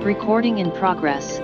Recording in progress.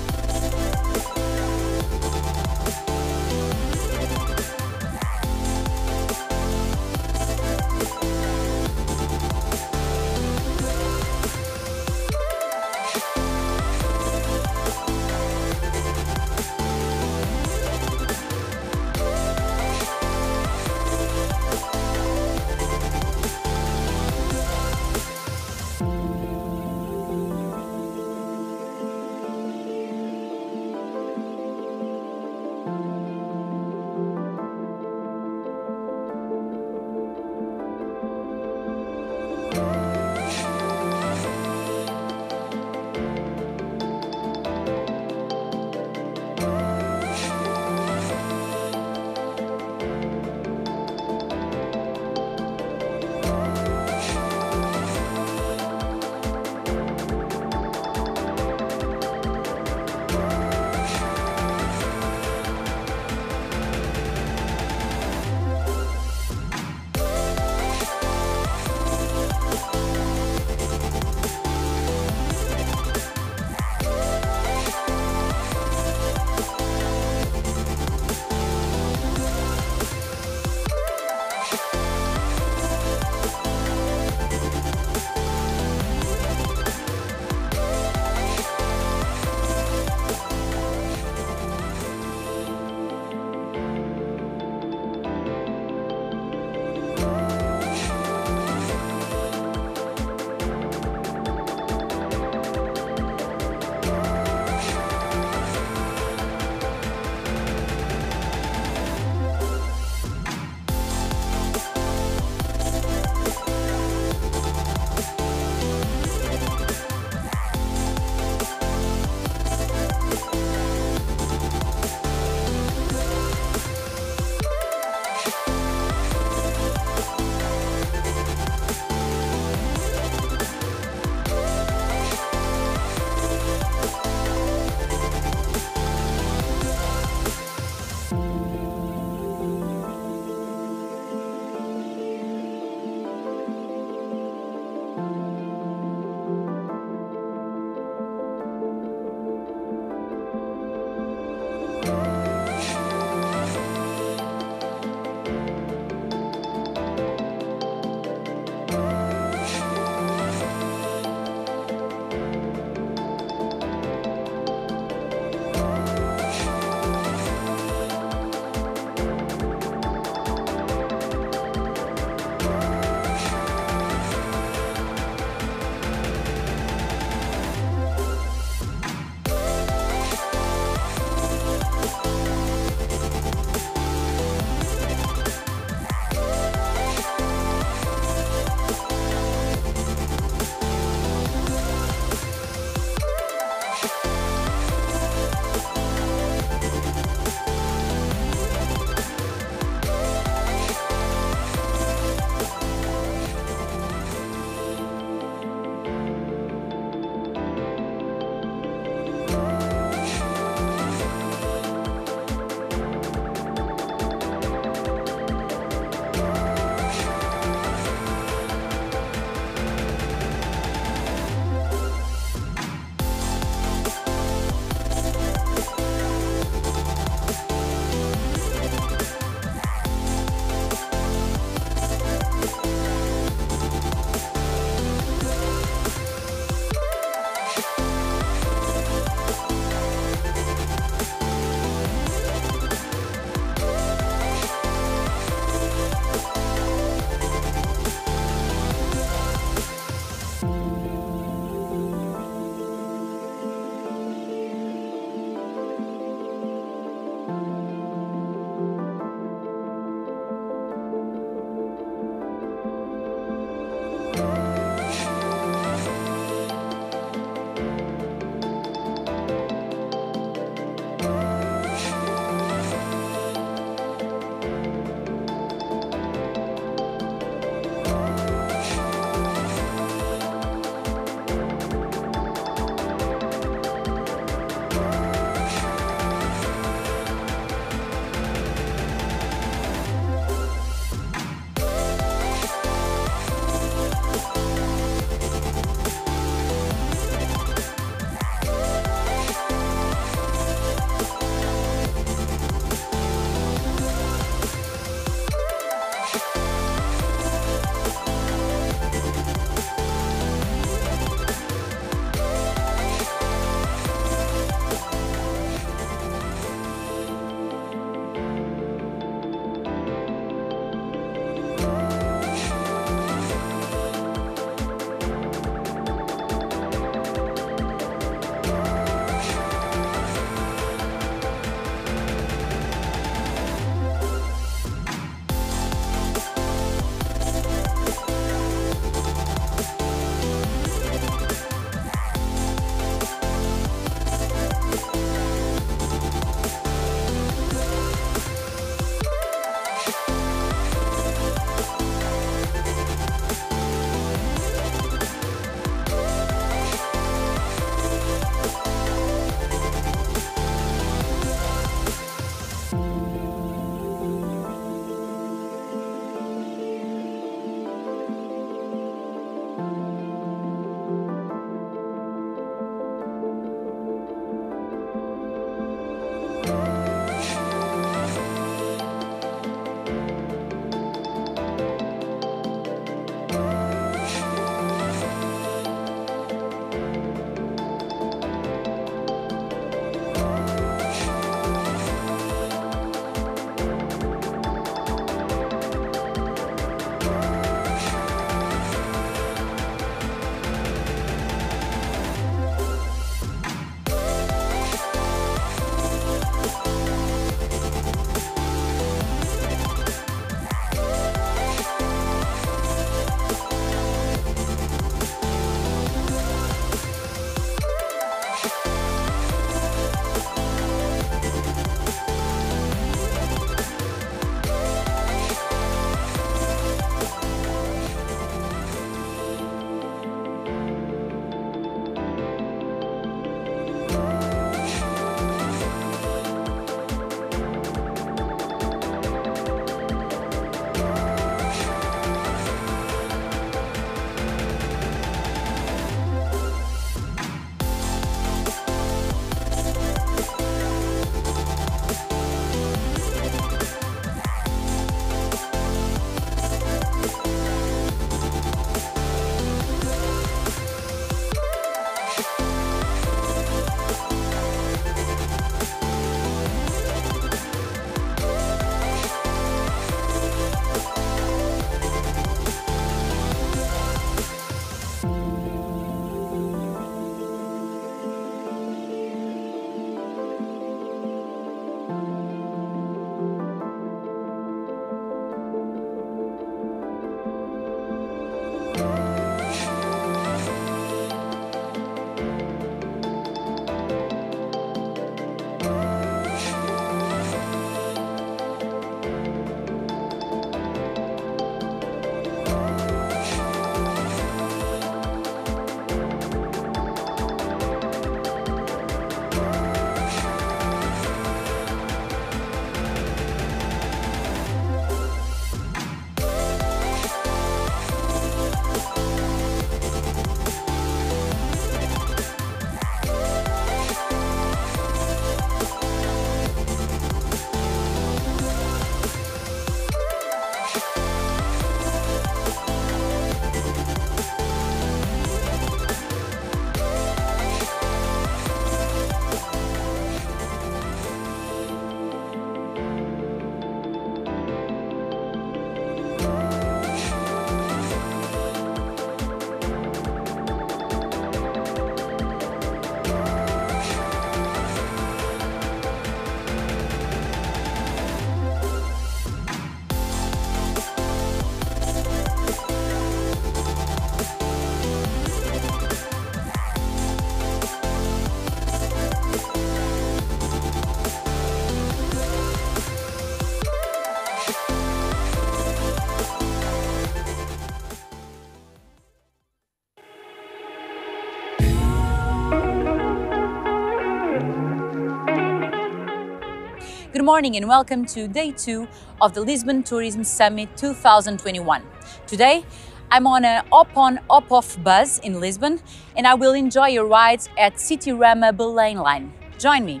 Good morning and welcome to day 2 of the Lisbon Tourism Summit 2021. Today, I'm on an up-on, up-off bus in Lisbon and I will enjoy your rides at Citirama Belém line. Join me.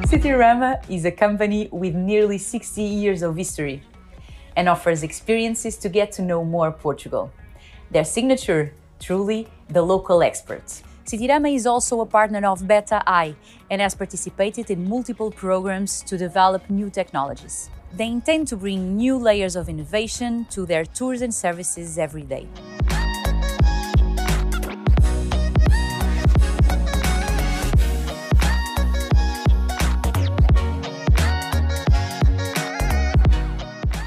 Citirama is a company with nearly 60 years of history and offers experiences to get to know more Portugal. Their signature, truly the local experts. Citirama is also a partner of Beta I and has participated in multiple programs to develop new technologies. They intend to bring new layers of innovation to their tours and services every day.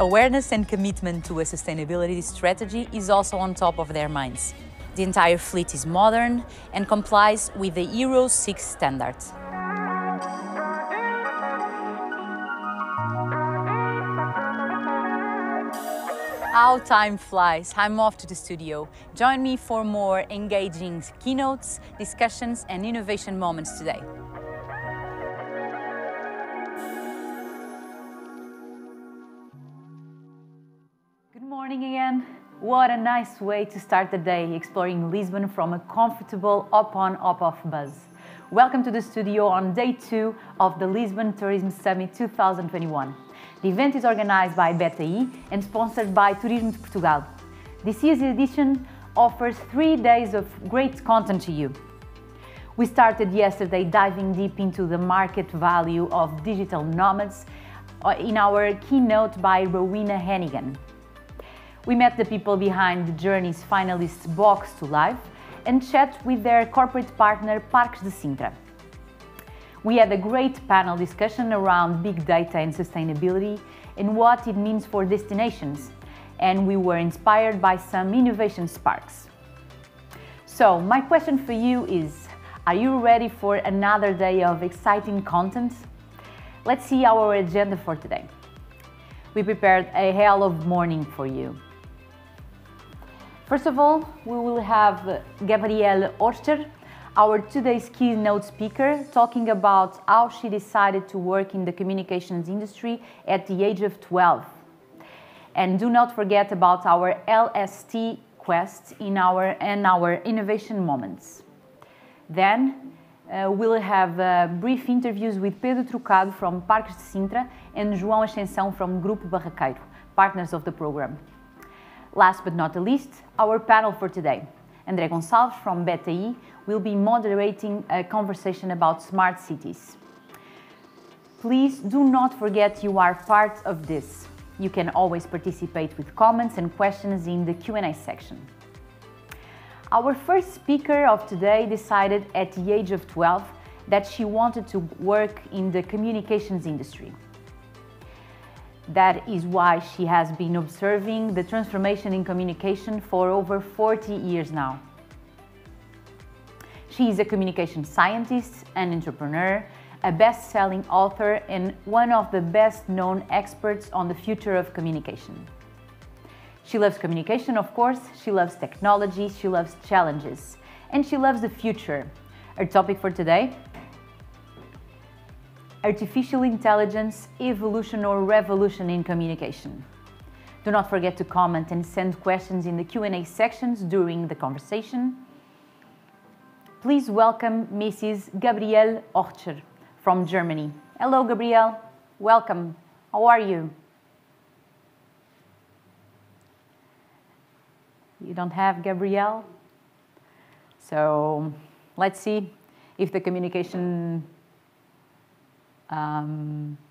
Awareness and commitment to a sustainability strategy is also on top of their minds. The entire fleet is modern and complies with the Euro 6 standards. How time flies. I'm off to the studio. Join me for more engaging keynotes, discussions and innovation moments today. Good morning again. What a nice way to start the day, exploring Lisbon from a comfortable up-on, up-off bus. Welcome to the studio on day 2 of the Lisbon Tourism Summit 2021. The event is organized by Beta I and sponsored by Turismo de Portugal. This year's edition offers 3 days of great content to you. We started yesterday diving deep into the market value of digital nomads in our keynote by Rowena Hennigan. We met the people behind the Journey's finalists Box to Life and chat with their corporate partner Parques de Sintra. We had a great panel discussion around big data and sustainability and what it means for destinations, and we were inspired by some innovation sparks. So, my question for you is, are you ready for another day of exciting content? Let's see our agenda for today. We prepared a hell of morning for you. First of all, we will have Gabrielle Oster, our today's keynote speaker, talking about how she decided to work in the communications industry at the age of 12. And do not forget about our LST quest in our innovation moments. Then we'll have brief interviews with Pedro Trucado from Parques de Sintra and João Ascensão from Grupo Barraqueiro, partners of the program. Last but not the least, our panel for today. André Gonçalves from Beta I will be moderating a conversation about smart cities. Please do not forget you are part of this. You can always participate with comments and questions in the Q&A section. Our first speaker of today decided at the age of 12 that she wanted to work in the communications industry. That is why she has been observing the transformation in communication for over 40 years now. She is a communication scientist, an entrepreneur, a best-selling author, and one of the best-known experts on the future of communication. She loves communication, of course, she loves technology, she loves challenges, and she loves the future. Our topic for today: artificial intelligence, evolution or revolution in communication. Do not forget to comment and send questions in the Q&A sections during the conversation. Please welcome Mrs. Gabrielle Ochter from Germany. Hello, Gabrielle. Welcome. How are you? You don't have Gabrielle? So let's see if the communication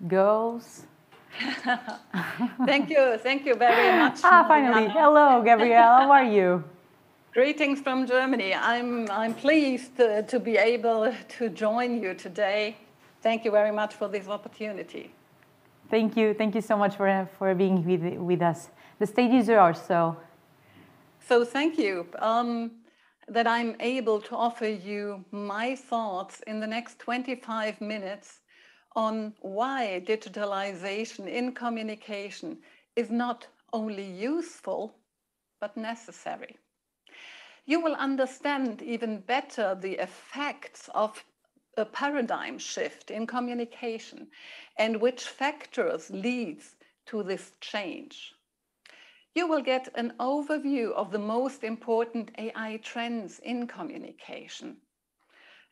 goes. Thank you very much. Finally. Hello, Gabrielle. How are you? Greetings from Germany. I'm pleased to be able to join you today. Thank you very much for this opportunity. Thank you. Thank you so much for being with us. The stage is yours. So thank you that I'm able to offer you my thoughts in the next 25 minutes on why digitalization in communication is not only useful, but necessary. you will understand even better the effects of a paradigm shift in communication and which factors leads to this change. You will get an overview of the most important AI trends in communication.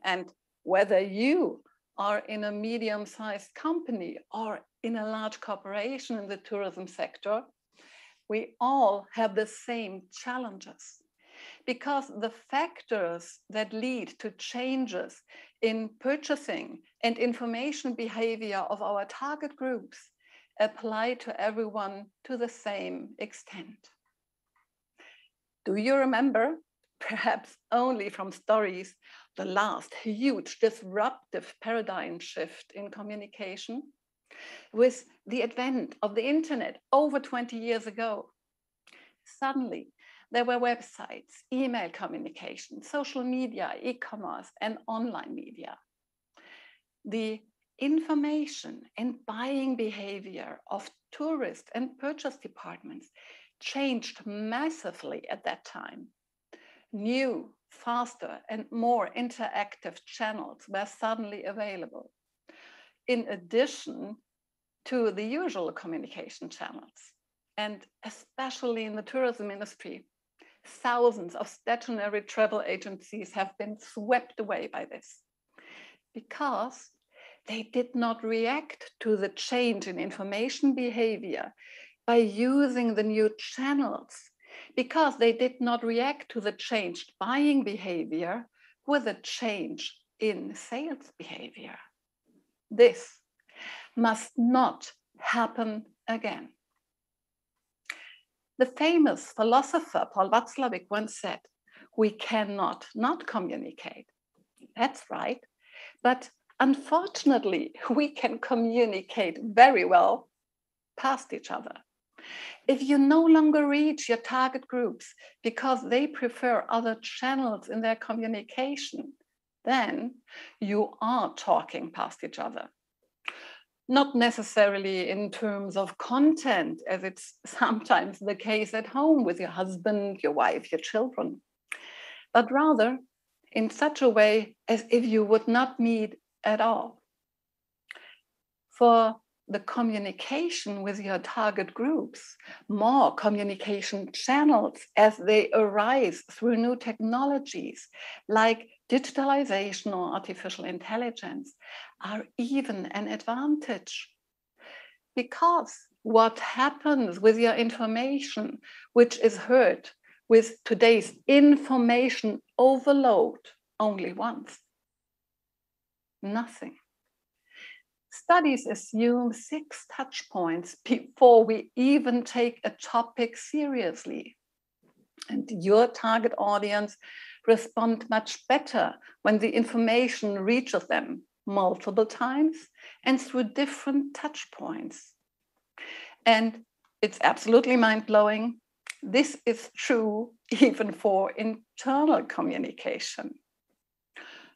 And whether you are in a medium-sized company or in a large corporation in the tourism sector, we all have the same challenges, because the factors that lead to changes in purchasing and information behavior of our target groups apply to everyone to the same extent. Do you remember, perhaps only from stories, the last huge disruptive paradigm shift in communication? With the advent of the internet over 20 years ago, suddenly there were websites, email communication, social media, e-commerce, and online media. The information and buying behavior of tourist and purchase departments changed massively at that time. New, faster, and more interactive channels were suddenly available, in addition to the usual communication channels. And especially in the tourism industry, thousands of stationary travel agencies have been swept away by this, because they did not react to the change in information behavior by using the new channels, because they did not react to the changed buying behavior with a change in sales behavior. This must not happen again. The famous philosopher Paul Watzlawick once said, "We cannot not communicate." That's right. But unfortunately, we can communicate very well past each other. If you no longer reach your target groups because they prefer other channels in their communication, then you are talking past each other. Not necessarily in terms of content, as it's sometimes the case at home with your husband, your wife, your children, but rather in such a way as if you would not meet at all. For the communication with your target groups, more communication channels as they arise through new technologies like digitalization or artificial intelligence are even an advantage. Because what happens with your information, which is heard with today's information overload only once? Nothing. Studies assume 6 touch points before we even take a topic seriously. And your target audience respond much better when the information reaches them multiple times and through different touch points. And it's absolutely mind-blowing. This is true even for internal communication.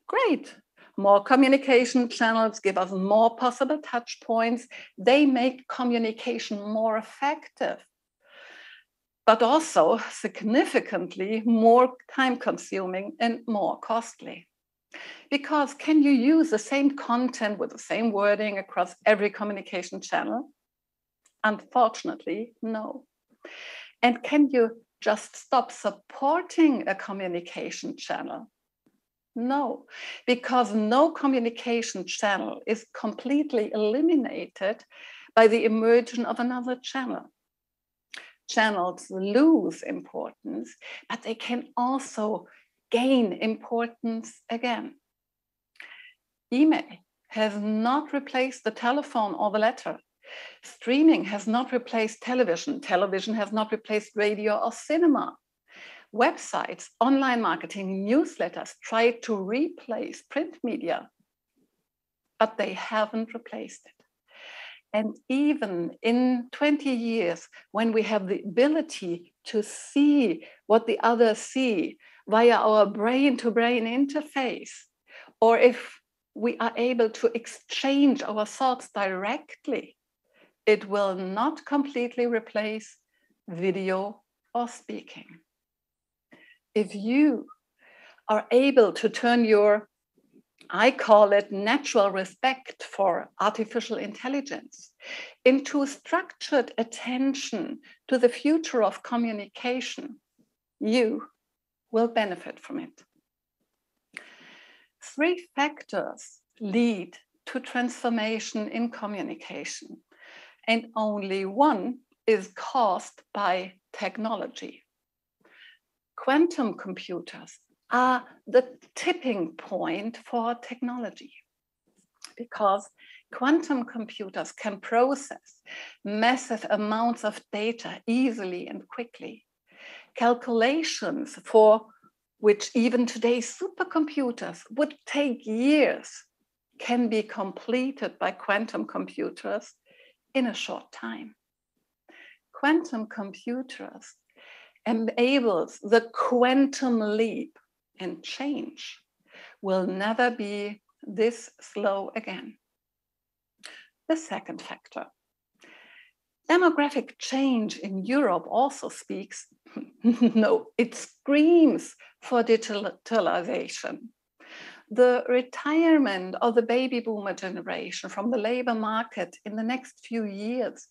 Great. More communication channels give us more possible touch points. They make communication more effective, but also significantly more time-consuming and more costly. Because can you use the same content with the same wording across every communication channel? Unfortunately, no. And can you just stop supporting a communication channel? No, because no communication channel is completely eliminated by the emergence of another channel. Channels lose importance, but they can also gain importance again. Email has not replaced the telephone or the letter. Streaming has not replaced television. Television has not replaced radio or cinema. Websites, online marketing, newsletters try to replace print media, but they haven't replaced it. And even in 20 years, when we have the ability to see what the others see via our brain-to-brain interface, or if we are able to exchange our thoughts directly, it will not completely replace video or speaking. if you are able to turn your, I call it natural respect for artificial intelligence, into structured attention to the future of communication, you will benefit from it. 3 factors lead to transformation in communication, and only one is caused by technology. Quantum computers are the tipping point for technology, because quantum computers can process massive amounts of data easily and quickly. Calculations for which even today's supercomputers would take years can be completed by quantum computers in a short time. Quantum computers enables the quantum leap, and change will never be this slow again. The second factor. Demographic change in Europe also speaks, no, it screams for digitalization. The retirement of the baby boomer generation from the labor market in the next few years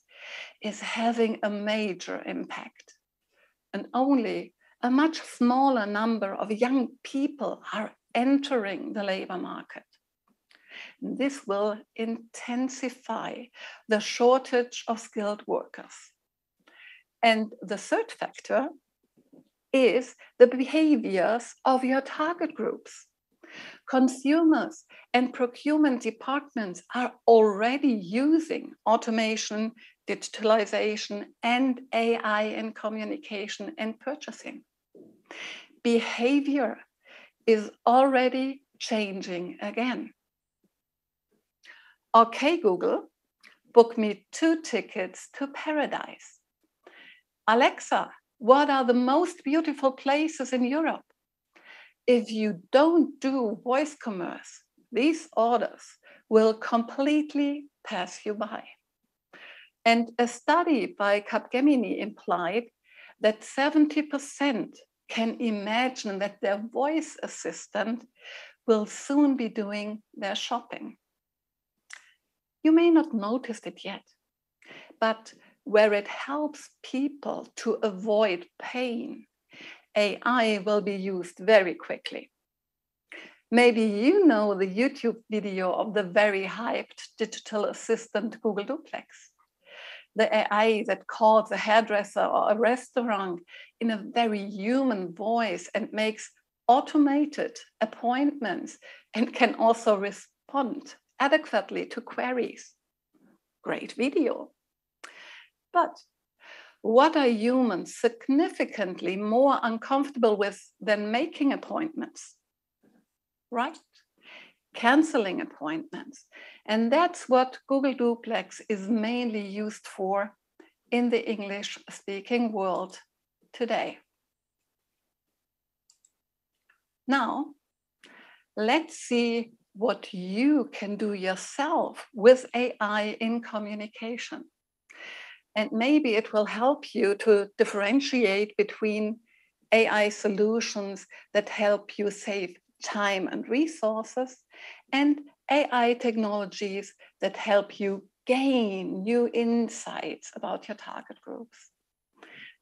is having a major impact. And only a much smaller number of young people are entering the labor market. This will intensify the shortage of skilled workers. And the third factor is the behaviors of your target groups. Consumers and procurement departments are already using automation, digitalization, and AI in communication and purchasing. Behavior is already changing again. Okay, Google, book me 2 tickets to paradise. Alexa, what are the most beautiful places in Europe? If you don't do voice commerce, these orders will completely pass you by. And a study by Capgemini implied that 70% can imagine that their voice assistant will soon be doing their shopping. You may not notice it yet, but where it helps people to avoid pain, AI will be used very quickly. Maybe you know the YouTube video of the very hyped digital assistant Google Duplex, the AI that calls a hairdresser or a restaurant in a very human voice and makes automated appointments and can also respond adequately to queries. Great video. But what are humans significantly more uncomfortable with than making appointments? Right? Canceling appointments. And that's what Google Duplex is mainly used for in the English-speaking world today. Now, let's see what you can do yourself with AI in communication. And maybe it will help you to differentiate between AI solutions that help you save time and resources and AI technologies that help you gain new insights about your target groups.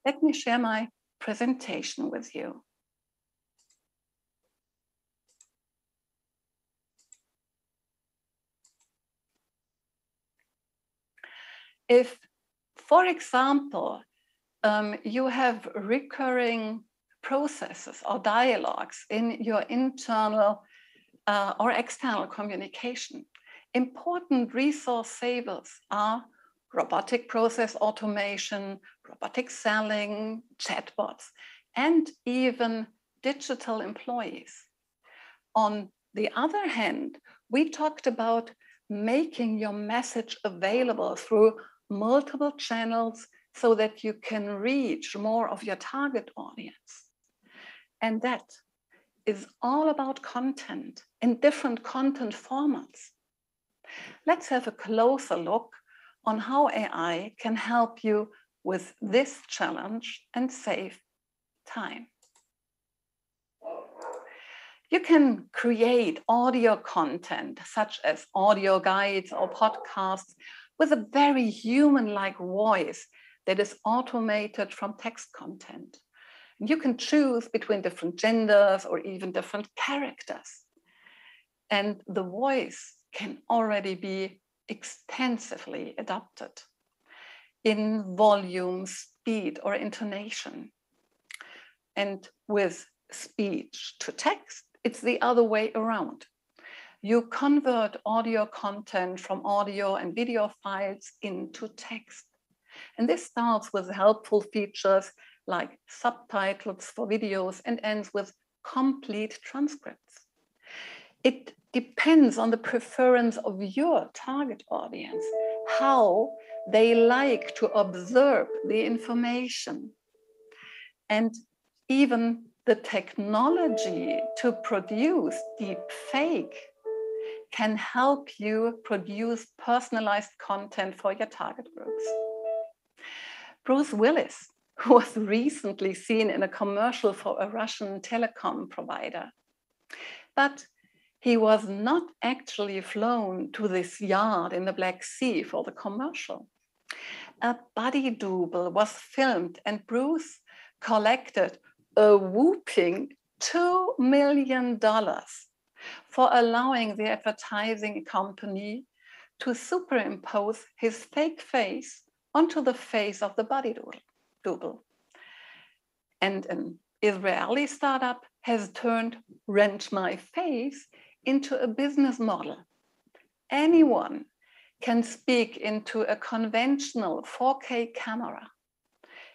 Let me share my presentation with you. If, for example, you have recurring processes or dialogues in your internal or external communication, important resource savers are robotic process automation, robotic selling, chatbots, and even digital employees. On the other hand, we talked about making your message available through multiple channels so that you can reach more of your target audience. And that is all about content in different content formats. Let's have a closer look on how AI can help you with this challenge and save time. You can create audio content such as audio guides or podcasts with a very human-like voice that is automated from text content. You can choose between different genders or even different characters. And the voice can already be extensively adapted in volume, speed, or intonation. And with speech to text, it's the other way around. You convert audio content from audio and video files into text. And this starts with helpful features like subtitles for videos and ends with complete transcripts. It depends on the preference of your target audience, how they like to observe the information. And even the technology to produce deep fake can help you produce personalized content for your target groups. Bruce Willis, who was recently seen in a commercial for a Russian telecom provider, but he was not actually flown to this yard in the Black Sea for the commercial. A body double was filmed and Bruce collected a whopping $2 million for allowing the advertising company to superimpose his fake face onto the face of the body double. And an Israeli startup has turned Rent My Face into a business model. Anyone can speak into a conventional 4K camera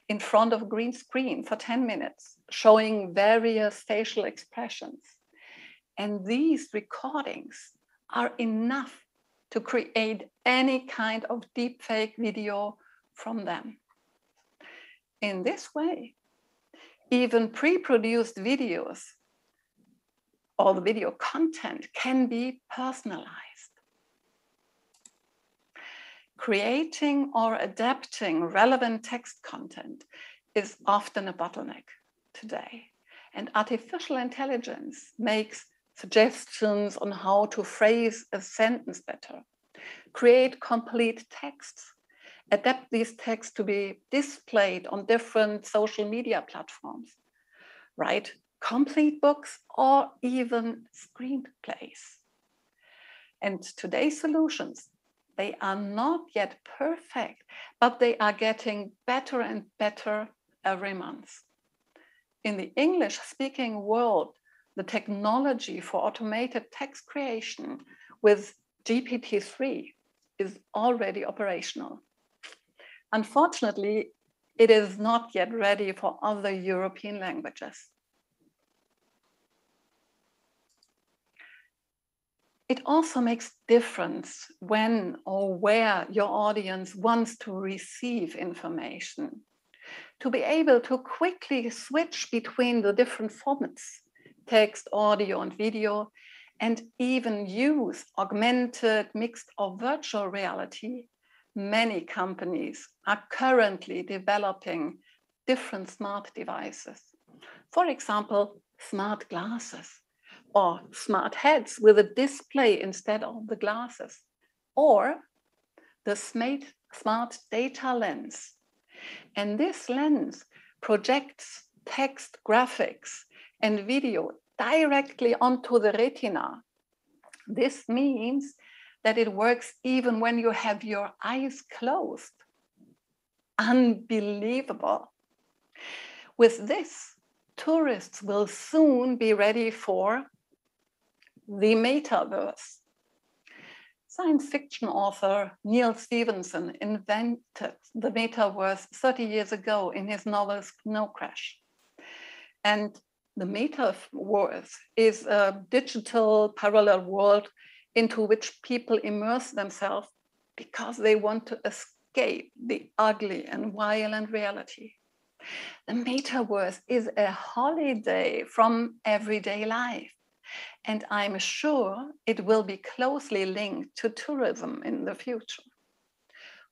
in front of a green screen for 10 minutes, showing various facial expressions. And these recordings are enough to create any kind of deepfake video from them. In this way, even pre-produced videos or the video content can be personalized. Creating or adapting relevant text content is often a bottleneck today, and artificial intelligence makes suggestions on how to phrase a sentence better, create complete texts, adapt these texts to be displayed on different social media platforms, write complete books or even screenplays. And today's solutions, they are not yet perfect, but they are getting better and better every month. In the English-speaking world, the technology for automated text creation with GPT-3 is already operational. Unfortunately, it is not yet ready for other European languages. It also makes difference when or where your audience wants to receive information. To be able to quickly switch between the different formats, text, audio, and video, and even use augmented, mixed, or virtual reality, many companies are currently developing different smart devices. For example, smart glasses, or smart heads with a display instead of the glasses, or the smart data lens. And this lens projects text, graphics, and video directly onto the retina. This means that it works even when you have your eyes closed. Unbelievable. With this, tourists will soon be ready for the metaverse. Science fiction author Neil Stephenson invented the metaverse 30 years ago in his novel Snow Crash. And the metaverse is a digital parallel world into which people immerse themselves because they want to escape the ugly and violent reality. The metaverse is a holiday from everyday life. And I'm sure it will be closely linked to tourism in the future.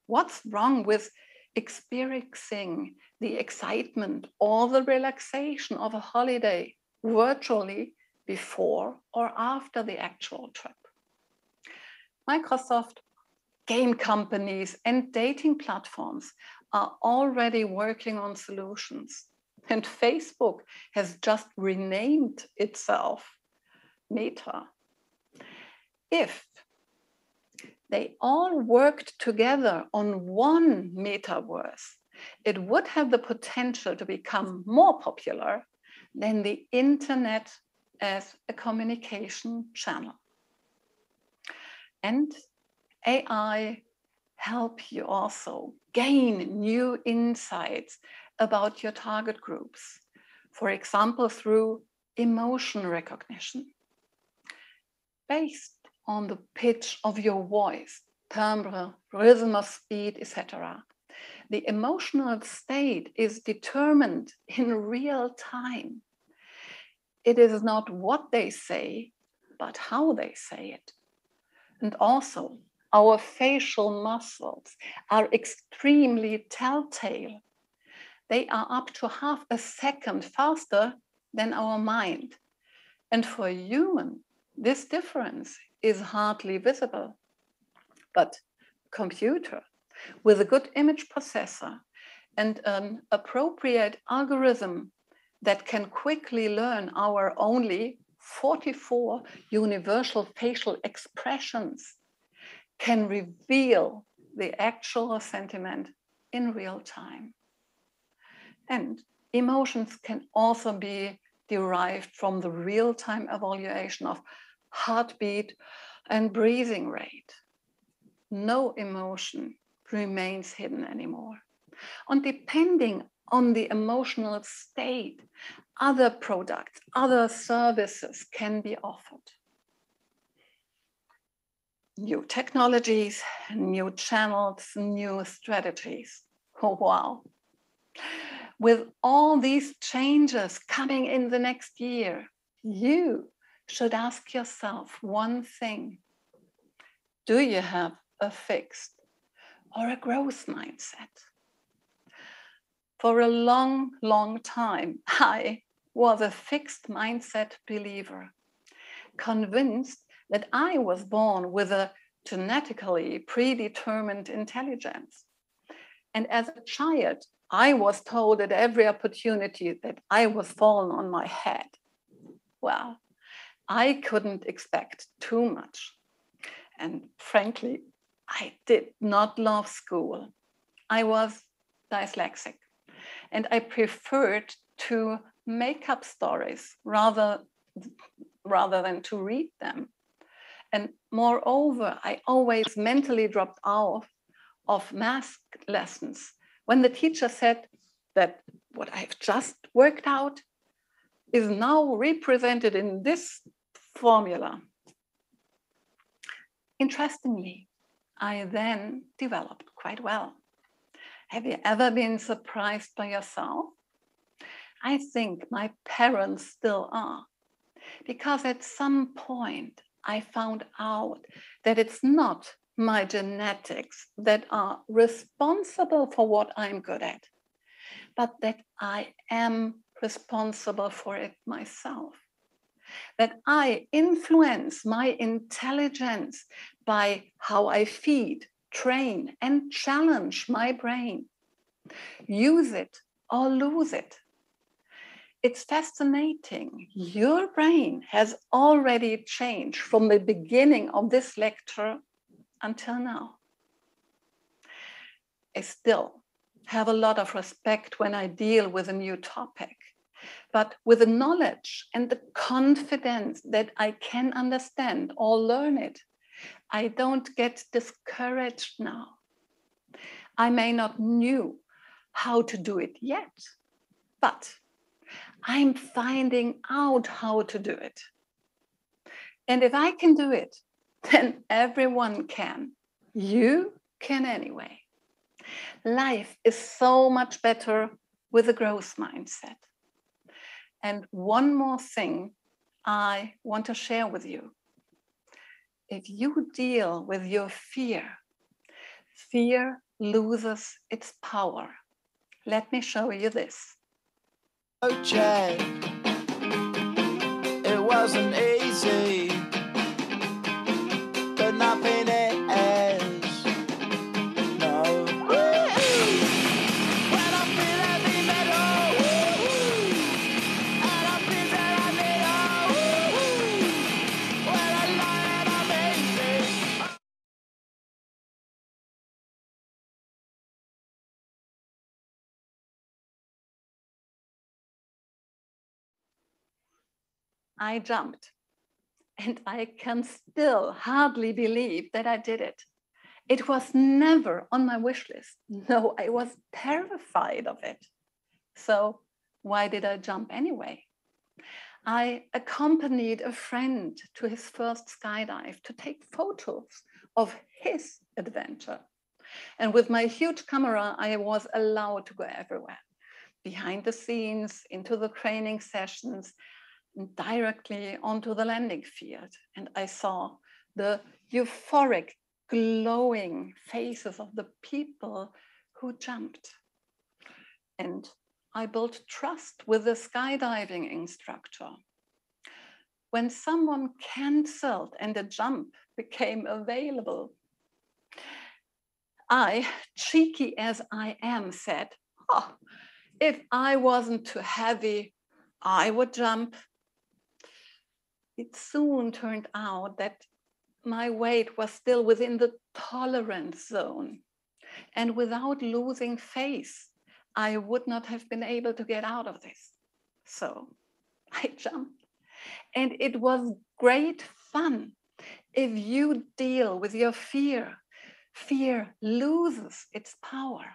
What's wrong with experiencing the excitement or the relaxation of a holiday virtually before or after the actual trip. Microsoft, game companies, and dating platforms are already working on solutions. And Facebook has just renamed itself Meta. If they all worked together on one metaverse, it would have the potential to become more popular than the internet as a communication channel. And AI help you also gain new insights about your target groups, for example, through emotion recognition. Based on the pitch of your voice, timbre, rhythm of speed, etc., the emotional state is determined in real time. It is not what they say, but how they say it. And also, our facial muscles are extremely telltale. They are up to half a second faster than our mind. And for a human, this difference is hardly visible. But a computer with a good image processor and an appropriate algorithm that can quickly learn our only 44 universal facial expressions can reveal the actual sentiment in real time. And emotions can also be derived from the real-time evaluation of heartbeat and breathing rate. No emotion remains hidden anymore. And depending on the emotional state, other products, other services can be offered. New technologies, new channels, new strategies. Oh, wow. With all these changes coming in the next year, you should ask yourself one thing. Do you have a fixed or a growth mindset? For a long, long time, I was a fixed mindset believer, convinced that I was born with a genetically predetermined intelligence. And as a child, I was told at every opportunity that I was fallen on my head. Well, I couldn't expect too much. And frankly, I did not love school. I was dyslexic, and I preferred to make up stories rather than to read them. And moreover, I always mentally dropped out of math lessons when the teacher said that what I've just worked out is now represented in this formula. Interestingly, I then developed quite well. Have you ever been surprised by yourself? I think my parents still are, because at some point I found out that it's not my genetics that are responsible for what I'm good at, but that I am responsible for it myself. That I influence my intelligence by how I feed, train, and challenge my brain. Use it or lose it. It's fascinating. Your brain has already changed from the beginning of this lecture until now. I still have a lot of respect when I deal with a new topic, but with the knowledge and the confidence that I can understand or learn it, I don't get discouraged now. I may not know how to do it yet, but I'm finding out how to do it. And if I can do it, then everyone can. You can anyway. Life is so much better with a growth mindset. And one more thing I want to share with you. If you deal with your fear, fear loses its power. Let me show you this. Okay. It was wasn't easy, but nothing is. No. When I feel heavy metal, and I feel that I need when I lie and I'm easy. I jumped, and I can still hardly believe that I did it. It was never on my wish list. No, I was terrified of it. So why did I jump anyway? I accompanied a friend to his first skydive to take photos of his adventure. And with my huge camera, I was allowed to go everywhere, behind the scenes, into the training sessions, directly onto the landing field. And I saw the euphoric, glowing faces of the people who jumped. And I built trust with the skydiving instructor. When someone canceled and a jump became available, I, cheeky as I am, said, oh, if I wasn't too heavy, I would jump. It soon turned out that my weight was still within the tolerance zone. And without losing face, I would not have been able to get out of this. So I jumped. And it was great fun. If you deal with your fear, fear loses its power.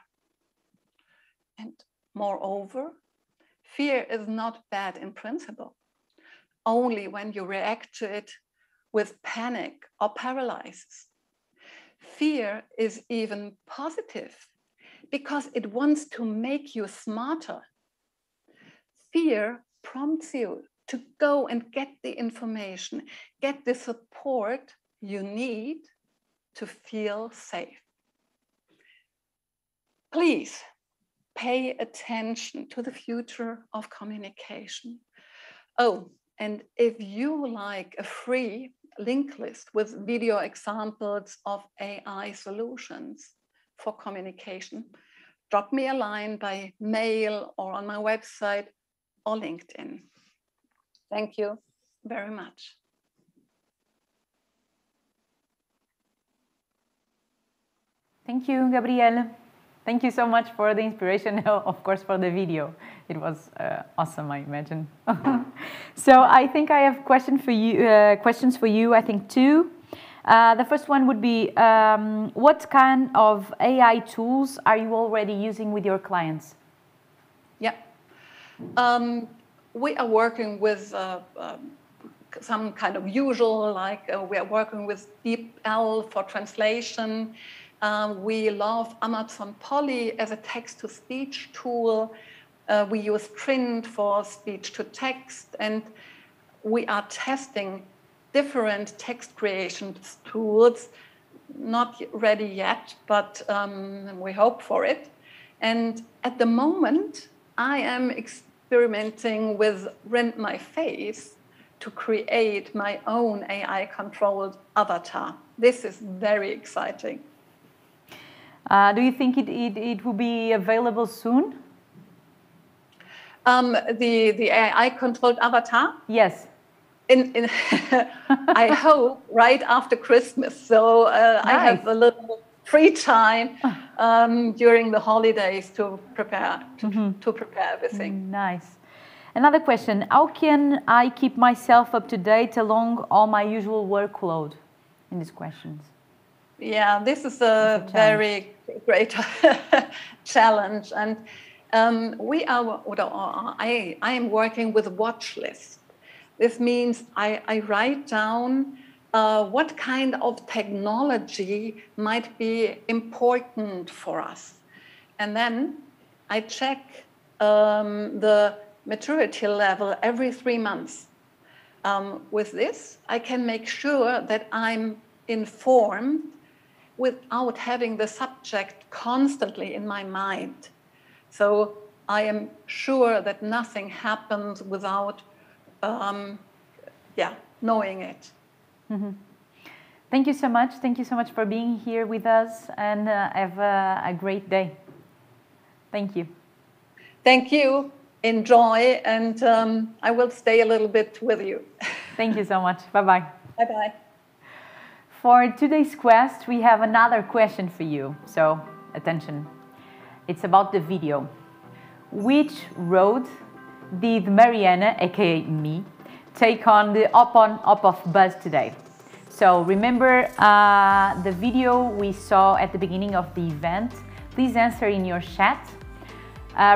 And moreover, fear is not bad in principle, only when you react to it with panic or paralysis. Fear is even positive because it wants to make you smarter. Fear prompts you to go and get the information, get the support you need to feel safe. Please pay attention to the future of communication. Oh, and if you like a free link list with video examples of AI solutions for communication, drop me a line by mail or on my website or LinkedIn. Thank you very much. Thank you, Gabrielle. Thank you so much for the inspiration, of course, for the video. It was awesome, I imagine. So I think I have questions for you, I think two. The first one would be, what kind of AI tools are you already using with your clients? Yeah. We are working with some kind of usual, like we are working with DeepL for translation. We love Amazon Polly as a text-to-speech tool. We use Trint for speech-to-text, and we are testing different text creation tools, not ready yet, but we hope for it. And at the moment, I am experimenting with Rent My Face to create my own AI-controlled avatar. This is very exciting. Do you think it will be available soon? The AI-controlled avatar? Yes. I hope right after Christmas. So nice. I have a little free time during the holidays to prepare to prepare everything. Nice. Another question: how can I keep myself up to date along all my usual workload? In these questions. Yeah, this is a very great challenge, and I am working with watch lists. This means I write down what kind of technology might be important for us. And then I check the maturity level every 3 months. With this, I can make sure that I'm informed without having the subject constantly in my mind. So I am sure that nothing happens without yeah, knowing it. Thank you so much. Thank you so much for being here with us, and have a great day. Thank you. Thank you. Enjoy, and I will stay a little bit with you. Thank you so much. Bye-bye. Bye-bye. For today's quest, we have another question for you. So, attention. It's about the video. Which road did Mariana, aka me, take on the up-on, up-off bus today? So remember the video we saw at the beginning of the event. Please answer in your chat.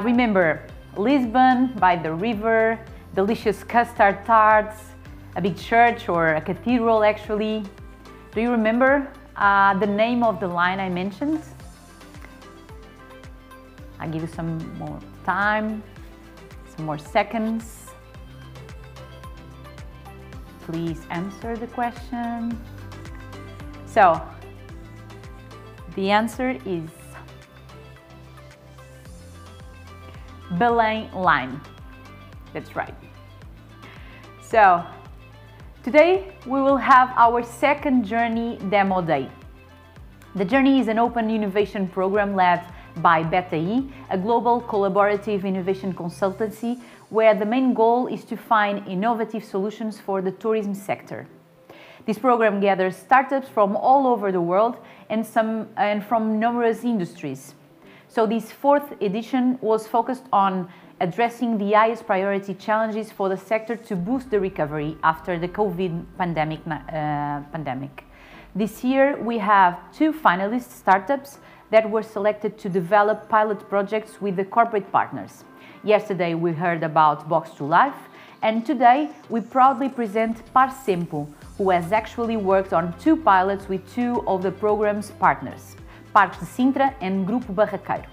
Remember, Lisbon by the river, delicious custard tarts, a big church or a cathedral actually. Do you remember the name of the line I mentioned? I'll give you some more time, some more seconds. Please answer the question. So, the answer is Belém line. That's right. So, today we will have our second Journey Demo Day. The Journey is an open innovation program led by BetaI, a global collaborative innovation consultancy where the main goal is to find innovative solutions for the tourism sector. This program gathers startups from all over the world and from numerous industries. So this fourth edition was focused on addressing the highest priority challenges for the sector to boost the recovery after the COVID pandemic. This year we have 2 finalist startups that were selected to develop pilot projects with the corporate partners. Yesterday we heard about Box to Life, and today we proudly present Parsempo, who has actually worked on 2 pilots with 2 of the program's partners, Parques de Sintra and Grupo Barraqueiro.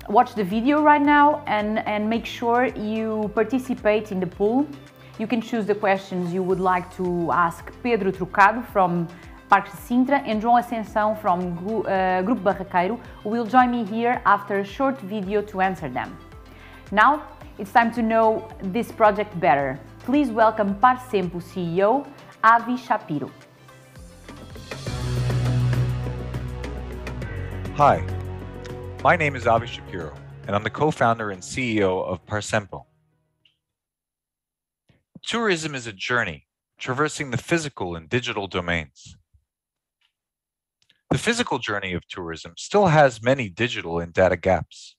Watch the video right now and make sure you participate in the poll. You can choose the questions you would like to ask Pedro Trucado from Parques de Sintra and João Ascensão from Grupo Barraqueiro, who will join me here after a short video to answer them. Now, it's time to know this project better. Please welcome Parsempo CEO, Avi Shapiro. Hi, my name is Avi Shapiro, and I'm the co-founder and CEO of Parsempo. Tourism is a journey, traversing the physical and digital domains. The physical journey of tourism still has many digital and data gaps.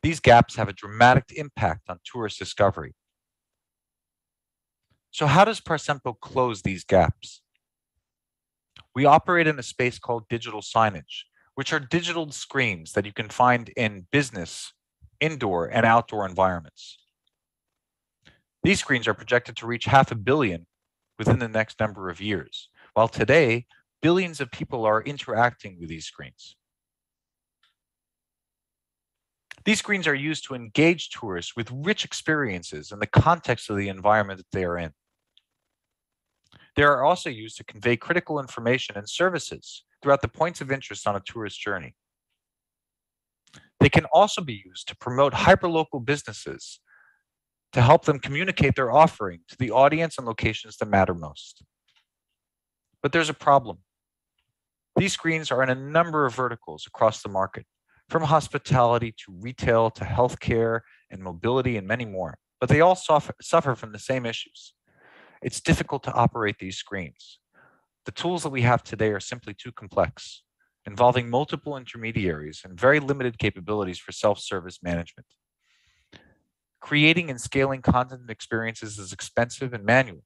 These gaps have a dramatic impact on tourist discovery. So how does Parsempo close these gaps? We operate in a space called digital signage, which are digital screens that you can find in business, indoor, and outdoor environments. These screens are projected to reach 500 million within the next number of years, while today, billions of people are interacting with these screens. These screens are used to engage tourists with rich experiences in the context of the environment that they are in. They are also used to convey critical information and services throughout the points of interest on a tourist journey. They can also be used to promote hyperlocal businesses to help them communicate their offering to the audience and locations that matter most. But there's a problem. These screens are in a number of verticals across the market, from hospitality to retail to healthcare and mobility and many more. But they all suffer from the same issues. It's difficult to operate these screens. The tools that we have today are simply too complex, involving multiple intermediaries and very limited capabilities for self-service management. Creating and scaling content and experiences is expensive and manual,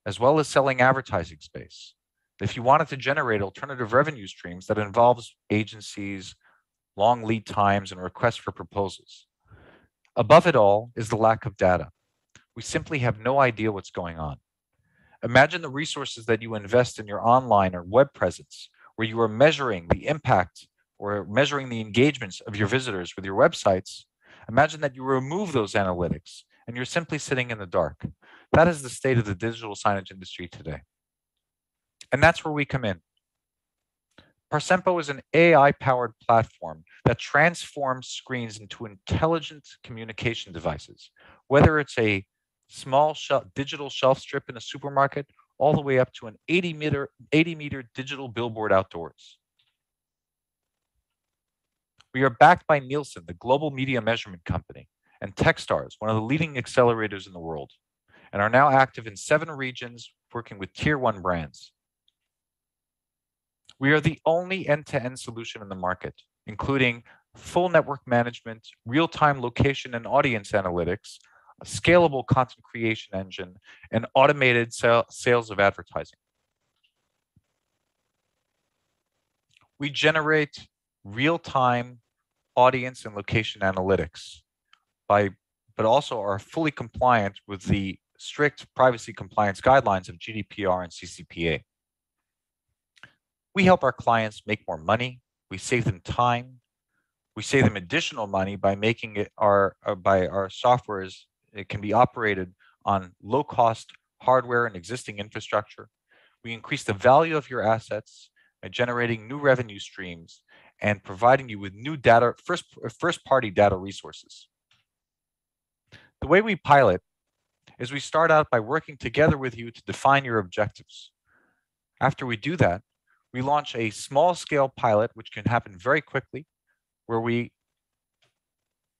as well as selling advertising space. If you wanted to generate alternative revenue streams, that involves agencies, long lead times, and requests for proposals. Above it all is the lack of data. We simply have no idea what's going on. Imagine the resources that you invest in your online or web presence, where you are measuring the impact or measuring the engagements of your visitors with your websites. Imagine that you remove those analytics and you're simply sitting in the dark. That is the state of the digital signage industry today. And that's where we come in. Parsempo is an AI-powered platform that transforms screens into intelligent communication devices, whether it's a small digital shelf strip in a supermarket all the way up to an 80-meter digital billboard outdoors. We are backed by Nielsen, the global media measurement company, and Techstars, one of the leading accelerators in the world, and are now active in 7 regions working with Tier 1 brands. We are the only end-to-end solution in the market, including full network management, real-time location and audience analytics, a scalable content creation engine, and automated sales of advertising. We generate real-time audience and location analytics but also are fully compliant with the strict privacy compliance guidelines of GDPR and CCPA. We help our clients make more money. We save them time. We save them additional money by making it our softwares. It can be operated on low-cost hardware and existing infrastructure. We increase the value of your assets by generating new revenue streams and providing you with new data, first-party data resources. The way we pilot is we start out by working together with you to define your objectives. After we do that, we launch a small-scale pilot, which can happen very quickly, where we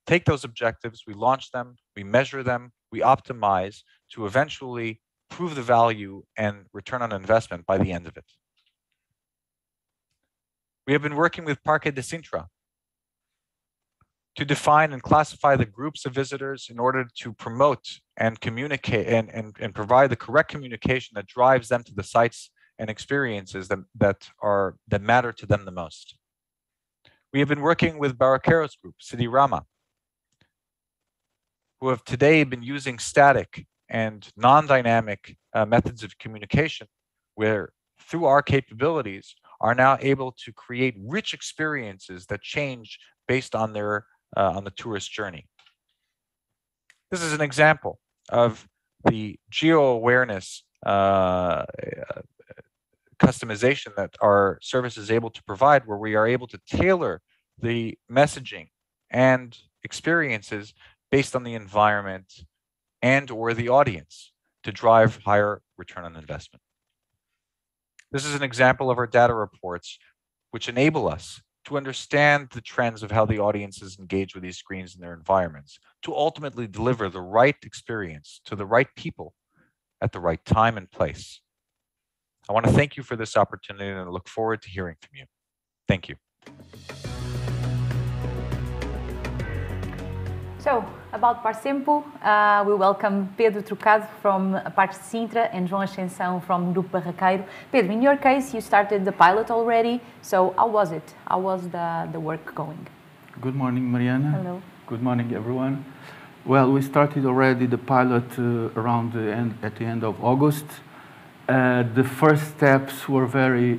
take those objectives, we launch them, we measure them, we optimize to eventually prove the value and return on investment by the end of it. We have been working with Parque de Sintra to define and classify the groups of visitors in order to promote and communicate and provide the correct communication that drives them to the sites and experiences that matter to them the most. We have been working with Barraqueros Group, City Rama, who have today been using static and non-dynamic methods of communication, where through our capabilities are now able to create rich experiences that change based on the tourist journey. This is an example of the geo-awareness customization that our service is able to provide, where we are able to tailor the messaging and experiences based on the environment and or the audience to drive higher return on investment. This is an example of our data reports, which enable us to understand the trends of how the audiences engage with these screens in their environments, to ultimately deliver the right experience to the right people at the right time and place. I want to thank you for this opportunity and I look forward to hearing from you. Thank you. So, about Parsempo, we welcome Pedro Trucado from Parque Sintra and João Ascensão from Grupo Barraqueiro. Pedro, in your case, you started the pilot already, so how was it? How was the work going? Good morning, Mariana. Hello. Good morning, everyone. Well, we started already the pilot at the end of August. The first steps were very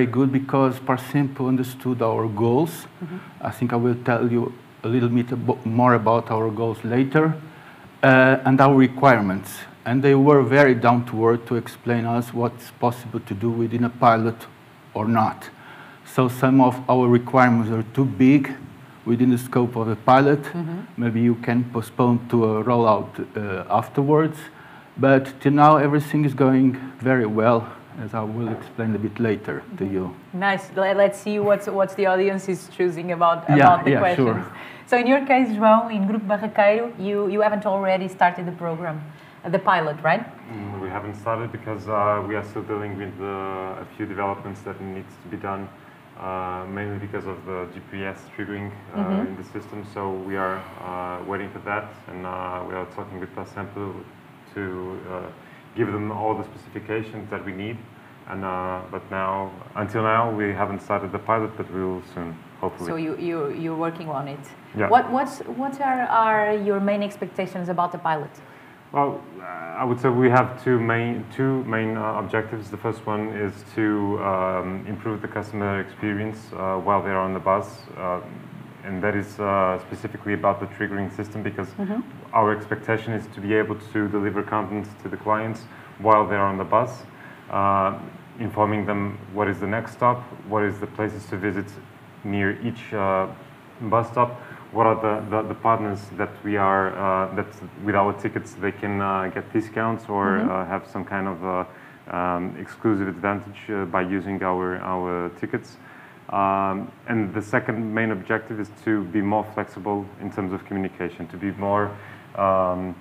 good because Parsempo understood our goals. Mm-hmm. I think I will tell you a little bit more about our goals later, and our requirements. And they were very down to earth to explain us what's possible to do within a pilot or not. So some of our requirements are too big within the scope of a pilot. Mm-hmm. Maybe you can postpone to a rollout afterwards. But till now, everything is going very well, as I will explain a bit later to you. Nice. Let's see what's the audience is choosing about the questions. Sure. So in your case, João, in Grupo Barraqueiro, you haven't already started the program, the pilot, right? We haven't started because we are still dealing with a few developments that needs to be done, mainly because of the GPS triggering in the system. So we are waiting for that, and we are talking with Parsempo to give them all the specifications that we need, and but now, until now, we haven't started the pilot, but we will soon, hopefully. So you're working on it. Yeah. What are your main expectations about the pilot? Well, I would say we have two main objectives. The first one is to improve the customer experience while they're on the bus. And that is specifically about the triggering system, because our expectation is to be able to deliver content to the clients while they're on the bus. informing them what is the next stop, what is the places to visit near each bus stop, what are the partners that we are, that with our tickets they can get discounts or have some kind of exclusive advantage by using our tickets. And the second main objective is to be more flexible in terms of communication, to be more, to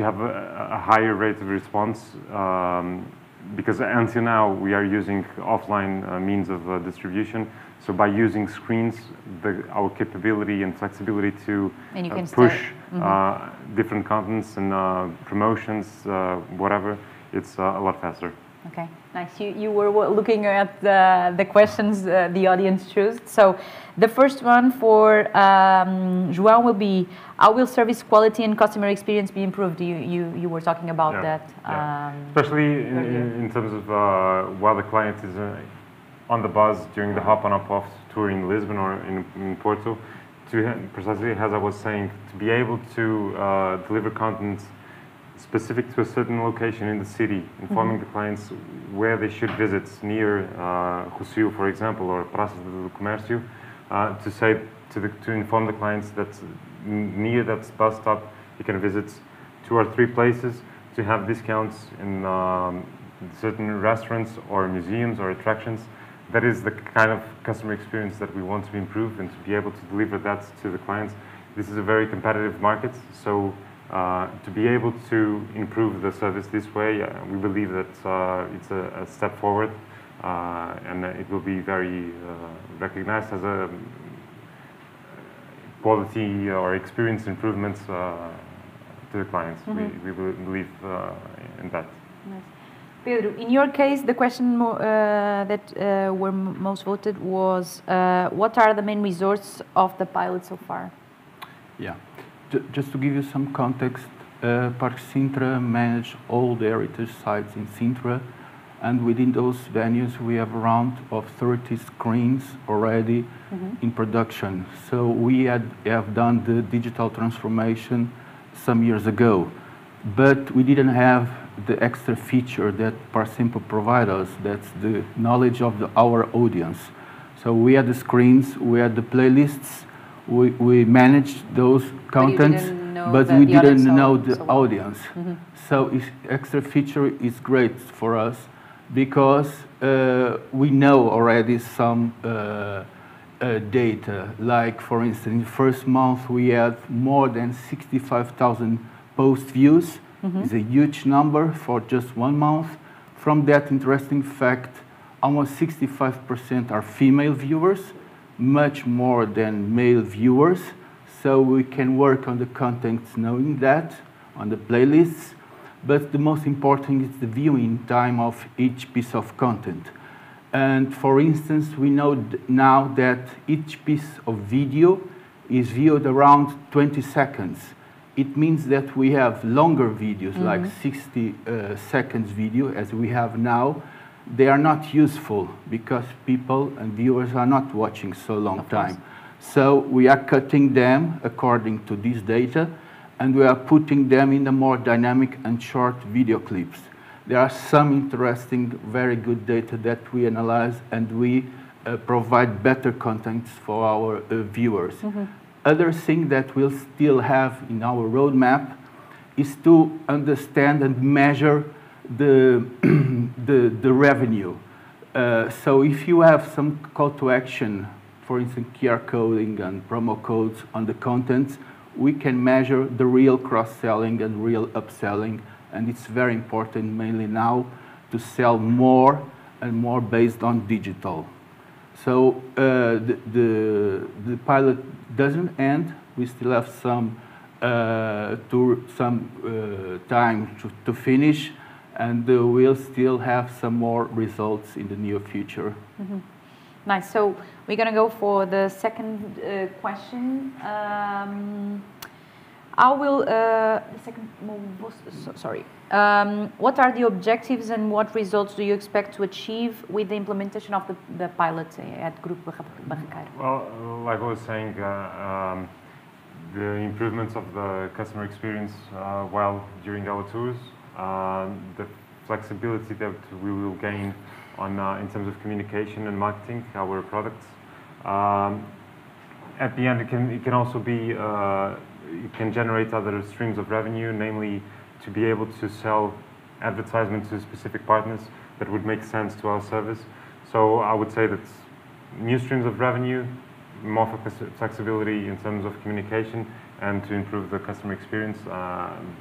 have a higher rate of response, because until now we are using offline means of distribution. So by using screens, our capability and flexibility to push different contents and promotions, whatever, it's a lot faster. Okay, nice. You were looking at the questions the audience chose. So the first one for João will be, how will service quality and customer experience be improved? You were talking about that. Yeah. Especially in terms of while the client is on the bus during the hop on hop off tour in Lisbon or in Porto, to precisely as I was saying, to be able to deliver content specific to a certain location in the city, informing the clients where they should visit near Rossio, for example, or Praça do Comércio, to say to inform the clients that near that bus stop you can visit 2 or 3 places to have discounts in certain restaurants or museums or attractions. That is the kind of customer experience that we want to improve and to be able to deliver that to the clients. This is a very competitive market, so to be able to improve the service this way, we believe that it's a step forward, and it will be very recognized as a quality or experience improvements to the clients. We believe in that. Nice. Pedro, in your case, the question that were most voted was, what are the main resorts of the pilot so far? Yeah. Just to give you some context, Parque Sintra manage all the heritage sites in Sintra, and within those venues we have around of 30 screens already in production. So we have done the digital transformation some years ago, but we didn't have the extra feature that Parsimple provides us, that's the knowledge of our audience. So we had the screens, we had the playlists, we managed those contents, but we didn't know the audience. So extra feature is great for us because we know already some data. Like for instance, in the first month we had more than 65,000 post views. It's a huge number for just 1 month. From that interesting fact, almost 65% are female viewers, much more than male viewers. So we can work on the contents knowing that, on the playlists. But the most important is the viewing time of each piece of content. And for instance, we know now that each piece of video is viewed around 20 seconds. It means that we have longer videos, like 60 seconds video, as we have now. They are not useful because people and viewers are not watching so long time. So we are cutting them according to this data, and we are putting them in the more dynamic and short video clips. There are some interesting, very good data that we analyze, and we provide better contents for our viewers. Other thing that we'll still have in our roadmap is to understand and measure the revenue. So if you have some call to action, for instance, QR coding and promo codes on the contents, we can measure the real cross-selling and real upselling, and it's very important mainly now to sell more and more based on digital. So the pilot doesn't end. We still have some time to finish, and we'll still have some more results in the near future. Nice. So we're going to go for the second question. How will the second? Sorry. What are the objectives and what results do you expect to achieve with the implementation of the pilot at Grupo Barraqueiro? Well, like I was saying, the improvements of the customer experience while during our tours, the flexibility that we will gain on in terms of communication and marketing our products. At the end, it can also be it can generate other streams of revenue, namely to be able to sell advertisements to specific partners that would make sense to our service. So I would say that new streams of revenue, more flexibility in terms of communication, and to improve the customer experience.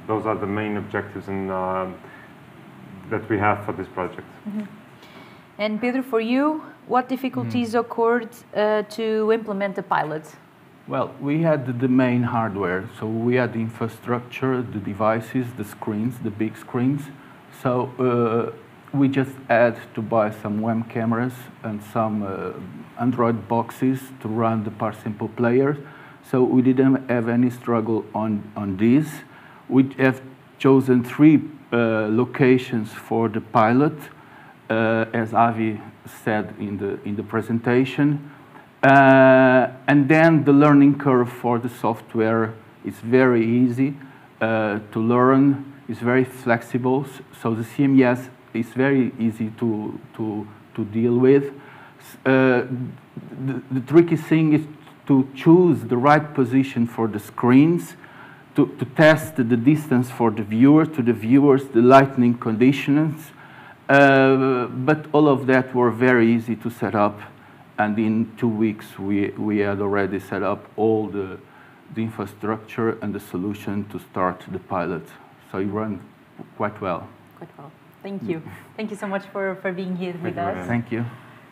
Those are the main objectives that we have for this project. Mm-hmm. And Pedro, for you, what difficulties occurred to implement the pilot? Well, we had the main hardware, so we had the infrastructure, the devices, the screens, the big screens. So we just had to buy some web cameras and some Android boxes to run the ParSimple player. So we didn't have any struggle on this. We have chosen 3 locations for the pilot, as Avi said in the presentation. And then the learning curve for the software is very easy to learn. It's very flexible. So the CMS is very easy to deal with. The tricky thing is to choose the right position for the screens, to test the distance for the viewer to the viewers, the lighting conditions. But all of that were very easy to set up. And in 2 weeks, we had already set up all the infrastructure and the solution to start the pilot. So it ran quite well. Quite well. Thank you. Thank you so much for being here with us. Thank you.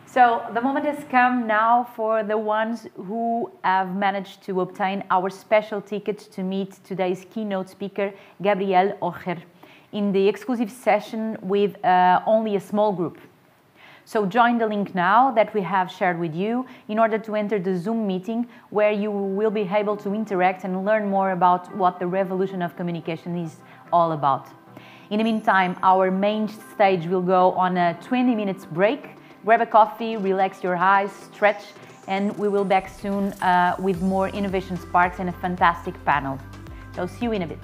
So the moment has come now for the ones who have managed to obtain our special ticket to meet today's keynote speaker, Gabriel Ocher, in the exclusive session with only a small group. So join the link now that we have shared with you in order to enter the Zoom meeting where you will be able to interact and learn more about what the revolution of communication is all about. In the meantime, our main stage will go on a 20 minutes break. Grab a coffee, relax your eyes, stretch, and we will be back soon with more Innovation Sparks and a fantastic panel. So see you in a bit.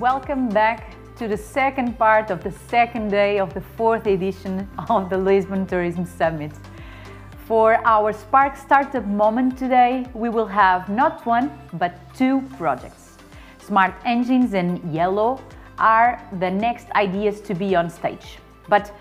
Welcome back to the second part of the second day of the fourth edition of the Lisbon Tourism Summit. For our Spark Startup moment today, we will have not one, but two projects. Smart Engines and Yellow are the next ideas to be on stage. But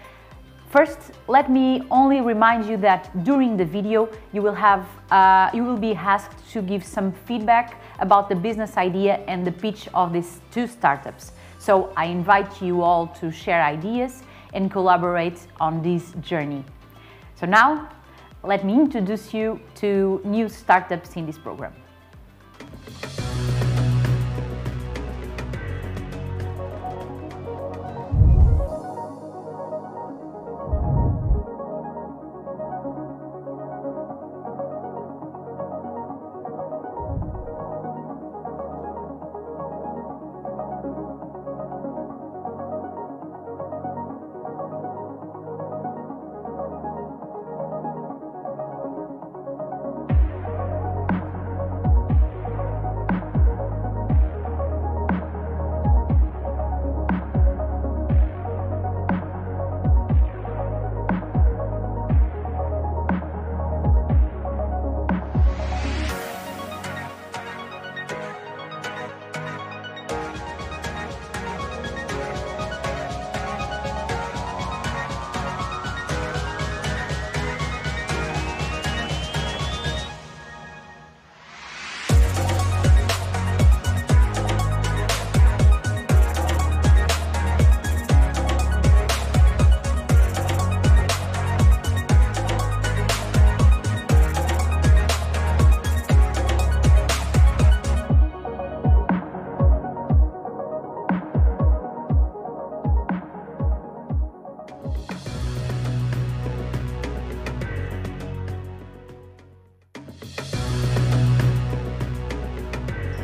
first, let me only remind you that during the video, you will be asked to give some feedback about the business idea and the pitch of these two startups. So I invite you all to share ideas and collaborate on this journey. So now, let me introduce you to new startups in this program.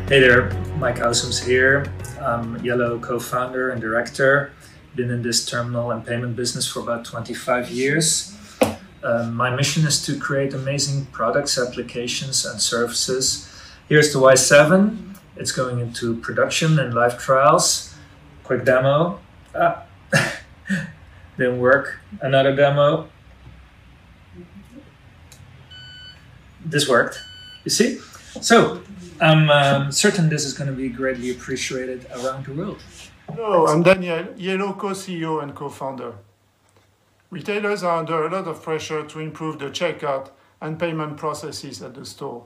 Hey there, Mike Ausums here. I'm Yellow co-founder and director. Been in this terminal and payment business for about 25 years. My mission is to create amazing products, applications and services. Here's the Y7. It's going into production and live trials. Quick demo. Didn't work. Another demo. This worked. You see? So, I'm certain this is going to be greatly appreciated around the world. Hello, I'm Daniel, Yellow co-CEO and co-founder. Retailers are under a lot of pressure to improve the checkout and payment processes at the store,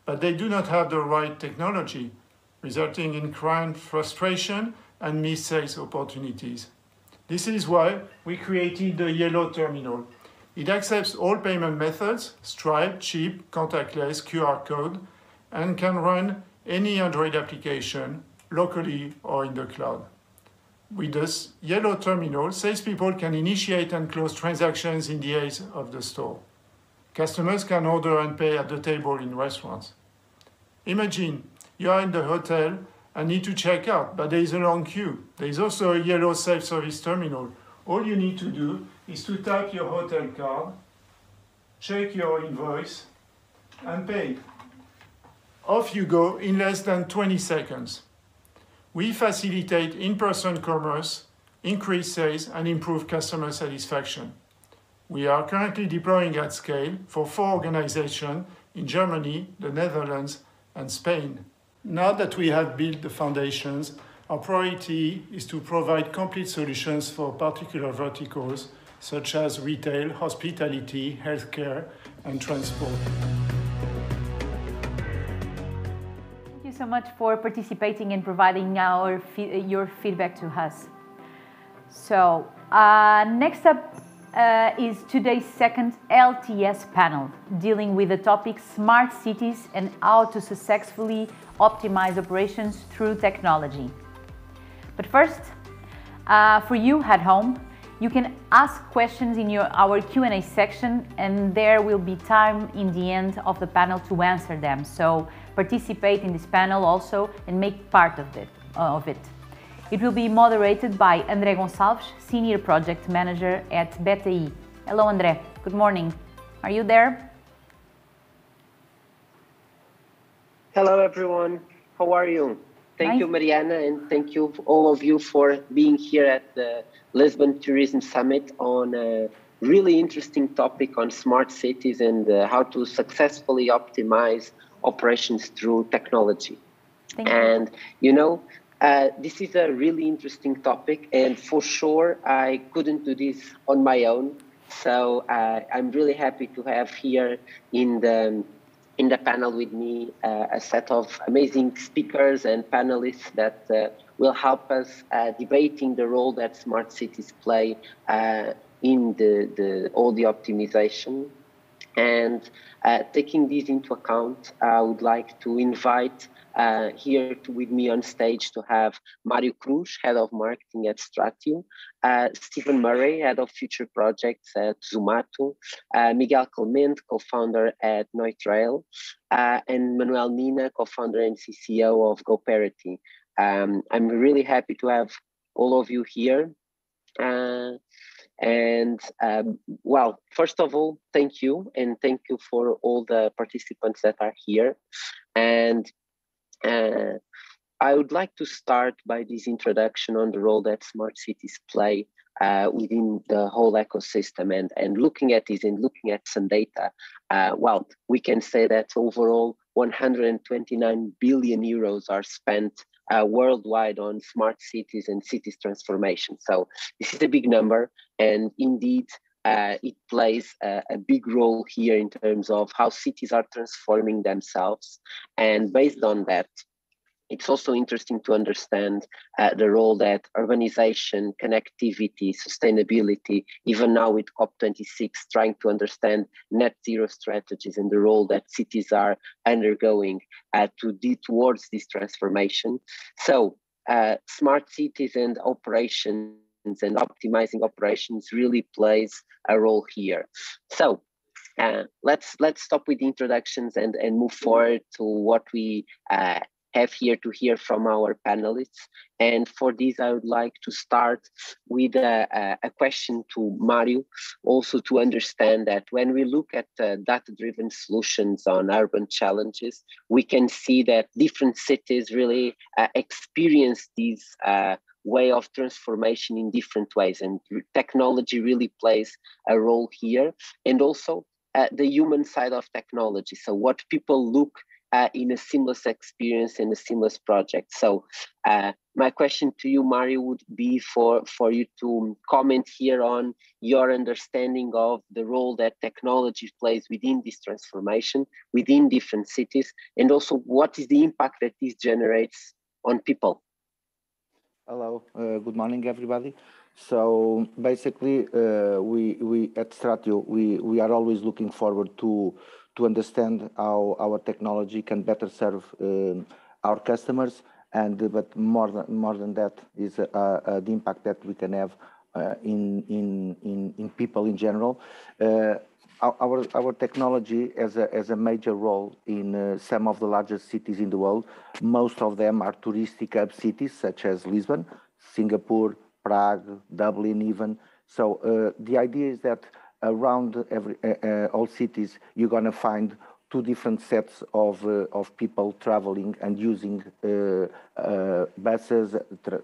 but they do not have the right technology, resulting in client frustration and missed sales opportunities. This is why we created the Yellow Terminal. It accepts all payment methods, Stripe, chip, contactless, QR code, and can run any Android application locally or in the cloud. With this Yellow Terminal, salespeople can initiate and close transactions in the aisles of the store. Customers can order and pay at the table in restaurants. Imagine you are in the hotel and need to check out, but there is a long queue. There is also a Yellow self-service terminal. All you need to do is to tap your hotel card, check your invoice, and pay. Off you go in less than 20 seconds. We facilitate in-person commerce, increase sales, and improve customer satisfaction. We are currently deploying at scale for 4 organizations in Germany, the Netherlands, and Spain. Now that we have built the foundations, our priority is to provide complete solutions for particular verticals such as retail, hospitality, healthcare, and transport. Thank you so much for participating and providing your feedback to us. So, next up is today's second LTS panel, dealing with the topic smart cities and how to successfully optimize operations through technology. But first, for you at home, you can ask questions in our Q&A section, and there will be time in the end of the panel to answer them. So participate in this panel also and make part of it. It will be moderated by André Gonçalves, Senior Project Manager at BTI. Hello, André. Good morning. Are you there? Hello, everyone. How are you? Thank you, Mariana, and thank you all of you for being here at the Lisbon Tourism Summit on a really interesting topic on smart cities and how to successfully optimize operations through technology. And you know, this is a really interesting topic, and for sure, I couldn't do this on my own. So I'm really happy to have here in the panel with me a set of amazing speakers and panelists that will help us debating the role that smart cities play in all the optimization. And taking this into account, I would like to invite here with me on stage to have Mario Cruz, Head of Marketing at Stratio, Stephen Murray, Head of Future Projects at Zomato, Miguel Clement, Co-founder at Noitrail, and Manuel Nina, Co-founder and CCO of GoParity. I'm really happy to have all of you here. Well, first of all, thank you, and thank you for all the participants that are here. And I would like to start by this introduction on the role that smart cities play within the whole ecosystem, and looking at this and looking at some data. Well, we can say that overall 129 billion euros are spent worldwide on smart cities and cities transformation. So this is a big number, and indeed it plays a big role here in terms of how cities are transforming themselves. And based on that, it's also interesting to understand the role that urbanization, connectivity, sustainability, even now with COP26, trying to understand net zero strategies and the role that cities are undergoing towards this transformation. So smart cities and operations and optimizing operations really plays a role here. So let's stop with the introductions and move forward to what we have here to hear from our panelists. And for this, I would like to start with a question to Mario, also to understand that when we look at data-driven solutions on urban challenges, we can see that different cities really experience this way of transformation in different ways, and technology really plays a role here, and also the human side of technology. So what people look in a seamless experience and a seamless project. So my question to you, Mario, would be for you to comment here on your understanding of the role that technology plays within this transformation, within different cities, and also what is the impact that this generates on people. Hello, good morning, everybody. So basically, we at Stratio, we are always looking forward to understand how our technology can better serve our customers, but more than that is the impact that we can have in people in general. Our technology has a major role in some of the largest cities in the world. Most of them are touristic hub cities such as Lisbon, Singapore, Prague, Dublin even. So the idea is that around all cities, you're going to find two different sets of people traveling and using buses,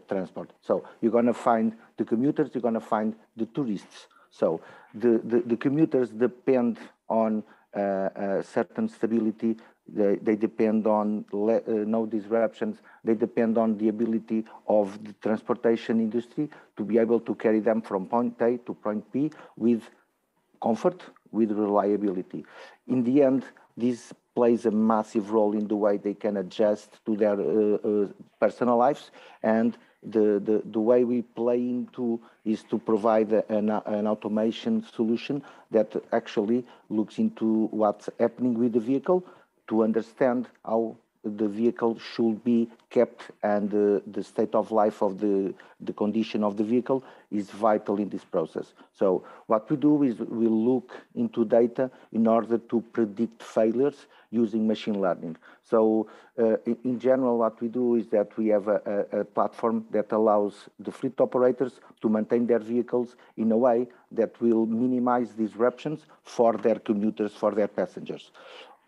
transport. So you're going to find the commuters, you're going to find the tourists. So the commuters depend on certain stability. They depend on no disruptions. They depend on the ability of the transportation industry to be able to carry them from point A to point B with comfort, with reliability. In the end, this plays a massive role in the way they can adjust to their personal lives, and the way we play into is to provide an automation solution that actually looks into what's happening with the vehicle to understand how the vehicle should be kept, and the state of life of the condition of the vehicle is vital in this process. So what we do is we look into data in order to predict failures using machine learning. So in general, what we do is that we have a platform that allows the fleet operators to maintain their vehicles in a way that will minimize disruptions for their commuters, for their passengers.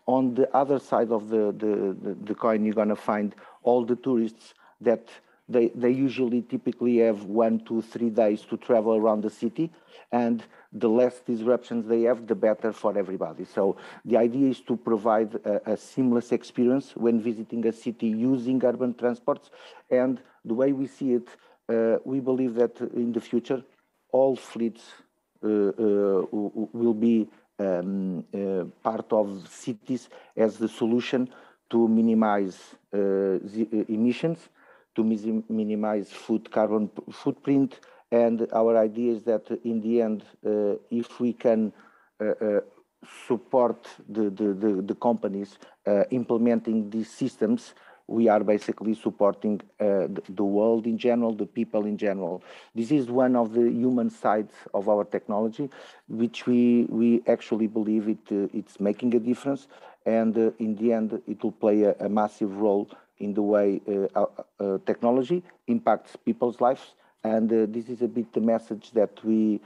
On the other side of the coin, you're going to find all the tourists that they usually typically have 1, 2, 3 days to travel around the city, and the less disruptions they have, the better for everybody. So the idea is to provide a seamless experience when visiting a city using urban transports. And the way we see it, we believe that in the future, all fleets will be part of cities as the solution to minimize emissions, to minimize carbon footprint. And our idea is that in the end, if we can support the companies implementing these systems, we are basically supporting the world in general, the people in general. This is one of the human sides of our technology, which we actually believe it's making a difference. And in the end, it will play a massive role in the way technology impacts people's lives. And this is a bit the message that we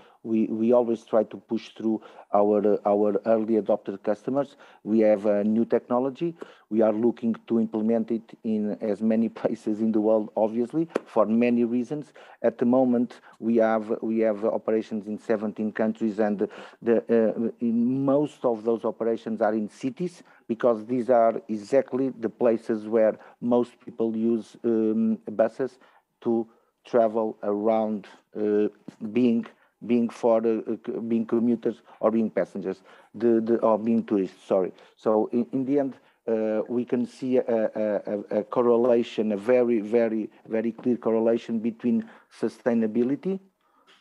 always try to push through our early adopter customers. We have a new technology. We are looking to implement it in as many places in the world, obviously, for many reasons. At the moment, we have operations in 17 countries, and in most of those operations are in cities, because these are exactly the places where most people use buses to travel around, being commuters or being passengers, or being tourists. Sorry. So in the end, we can see a correlation, a very, very, very clear correlation between sustainability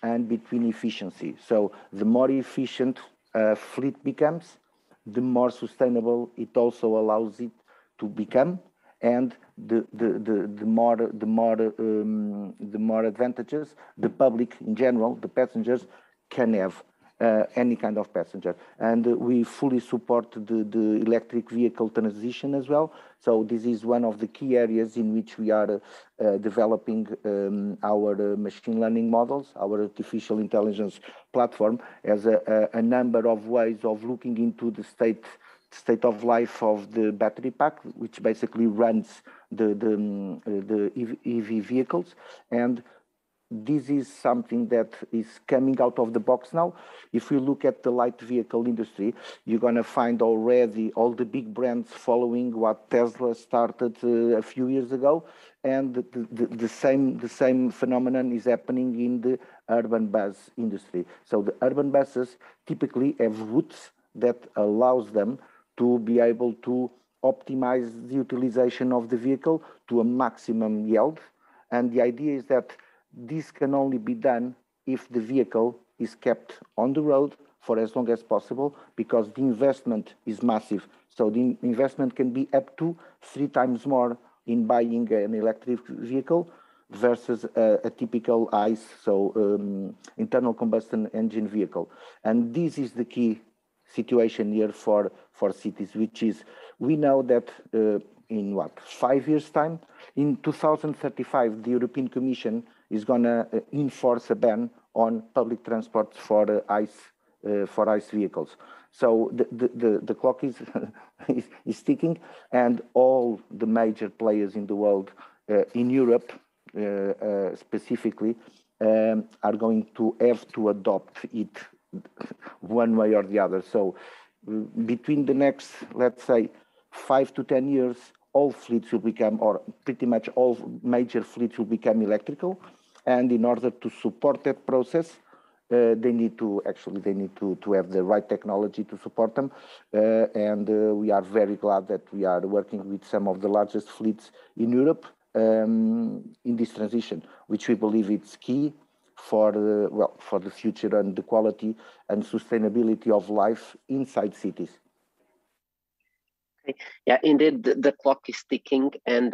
and between efficiency. So the more efficient a fleet becomes, the more sustainable it also allows it to become, and the more advantages the public in general, the passengers, can have, any kind of passenger. And we fully support the electric vehicle transition as well. So this is one of the key areas in which we are developing our machine learning models, our artificial intelligence platform, as a number of ways of looking into the state of life of the battery pack, which basically runs the EV vehicles. And this is something that is coming out of the box now. If we look at the light vehicle industry, you're going to find already all the big brands following what Tesla started a few years ago, and the same phenomenon is happening in the urban bus industry. So the urban buses typically have routes that allows them to be able to optimize the utilization of the vehicle to a maximum yield. And the idea is that this can only be done if the vehicle is kept on the road for as long as possible, because the investment is massive. So the investment can be up to 3 times more in buying an electric vehicle versus a typical ICE, so internal combustion engine vehicle. And this is the key situation here for cities, which is, we know that in 5 years' time, in 2035, the European Commission is going to enforce a ban on public transport for ICE vehicles. So the clock is is ticking, and all the major players in the world, in Europe specifically, are going to have to adopt it one way or the other. So between the next, let's say, 5 to 10 years, all fleets will become, or pretty much all major fleets will become electrical. And in order to support that process, they need to have the right technology to support them. And we are very glad that we are working with some of the largest fleets in Europe in this transition, which we believe it's key for the future and the quality and sustainability of life inside cities. Yeah, indeed, the clock is ticking, and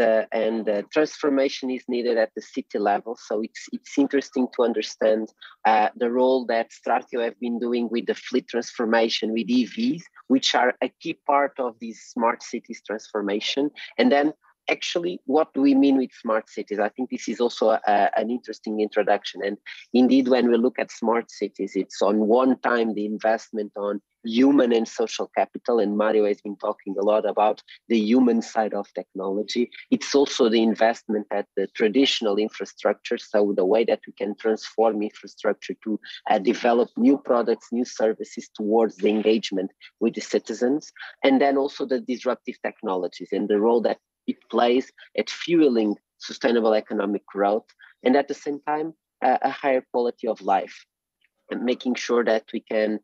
transformation is needed at the city level. So it's interesting to understand the role that Stratio have been doing with the fleet transformation with EVs, which are a key part of this smart cities transformation. And then, actually, what do we mean with smart cities? I think this is also an interesting introduction. And indeed, when we look at smart cities, it's on one time the investment on human and social capital, and Mario has been talking a lot about the human side of technology. It's also the investment at the traditional infrastructure, so the way that we can transform infrastructure to develop new products, new services towards the engagement with the citizens, and then also the disruptive technologies and the role that it plays at fueling sustainable economic growth, and at the same time, a higher quality of life. And making sure that we can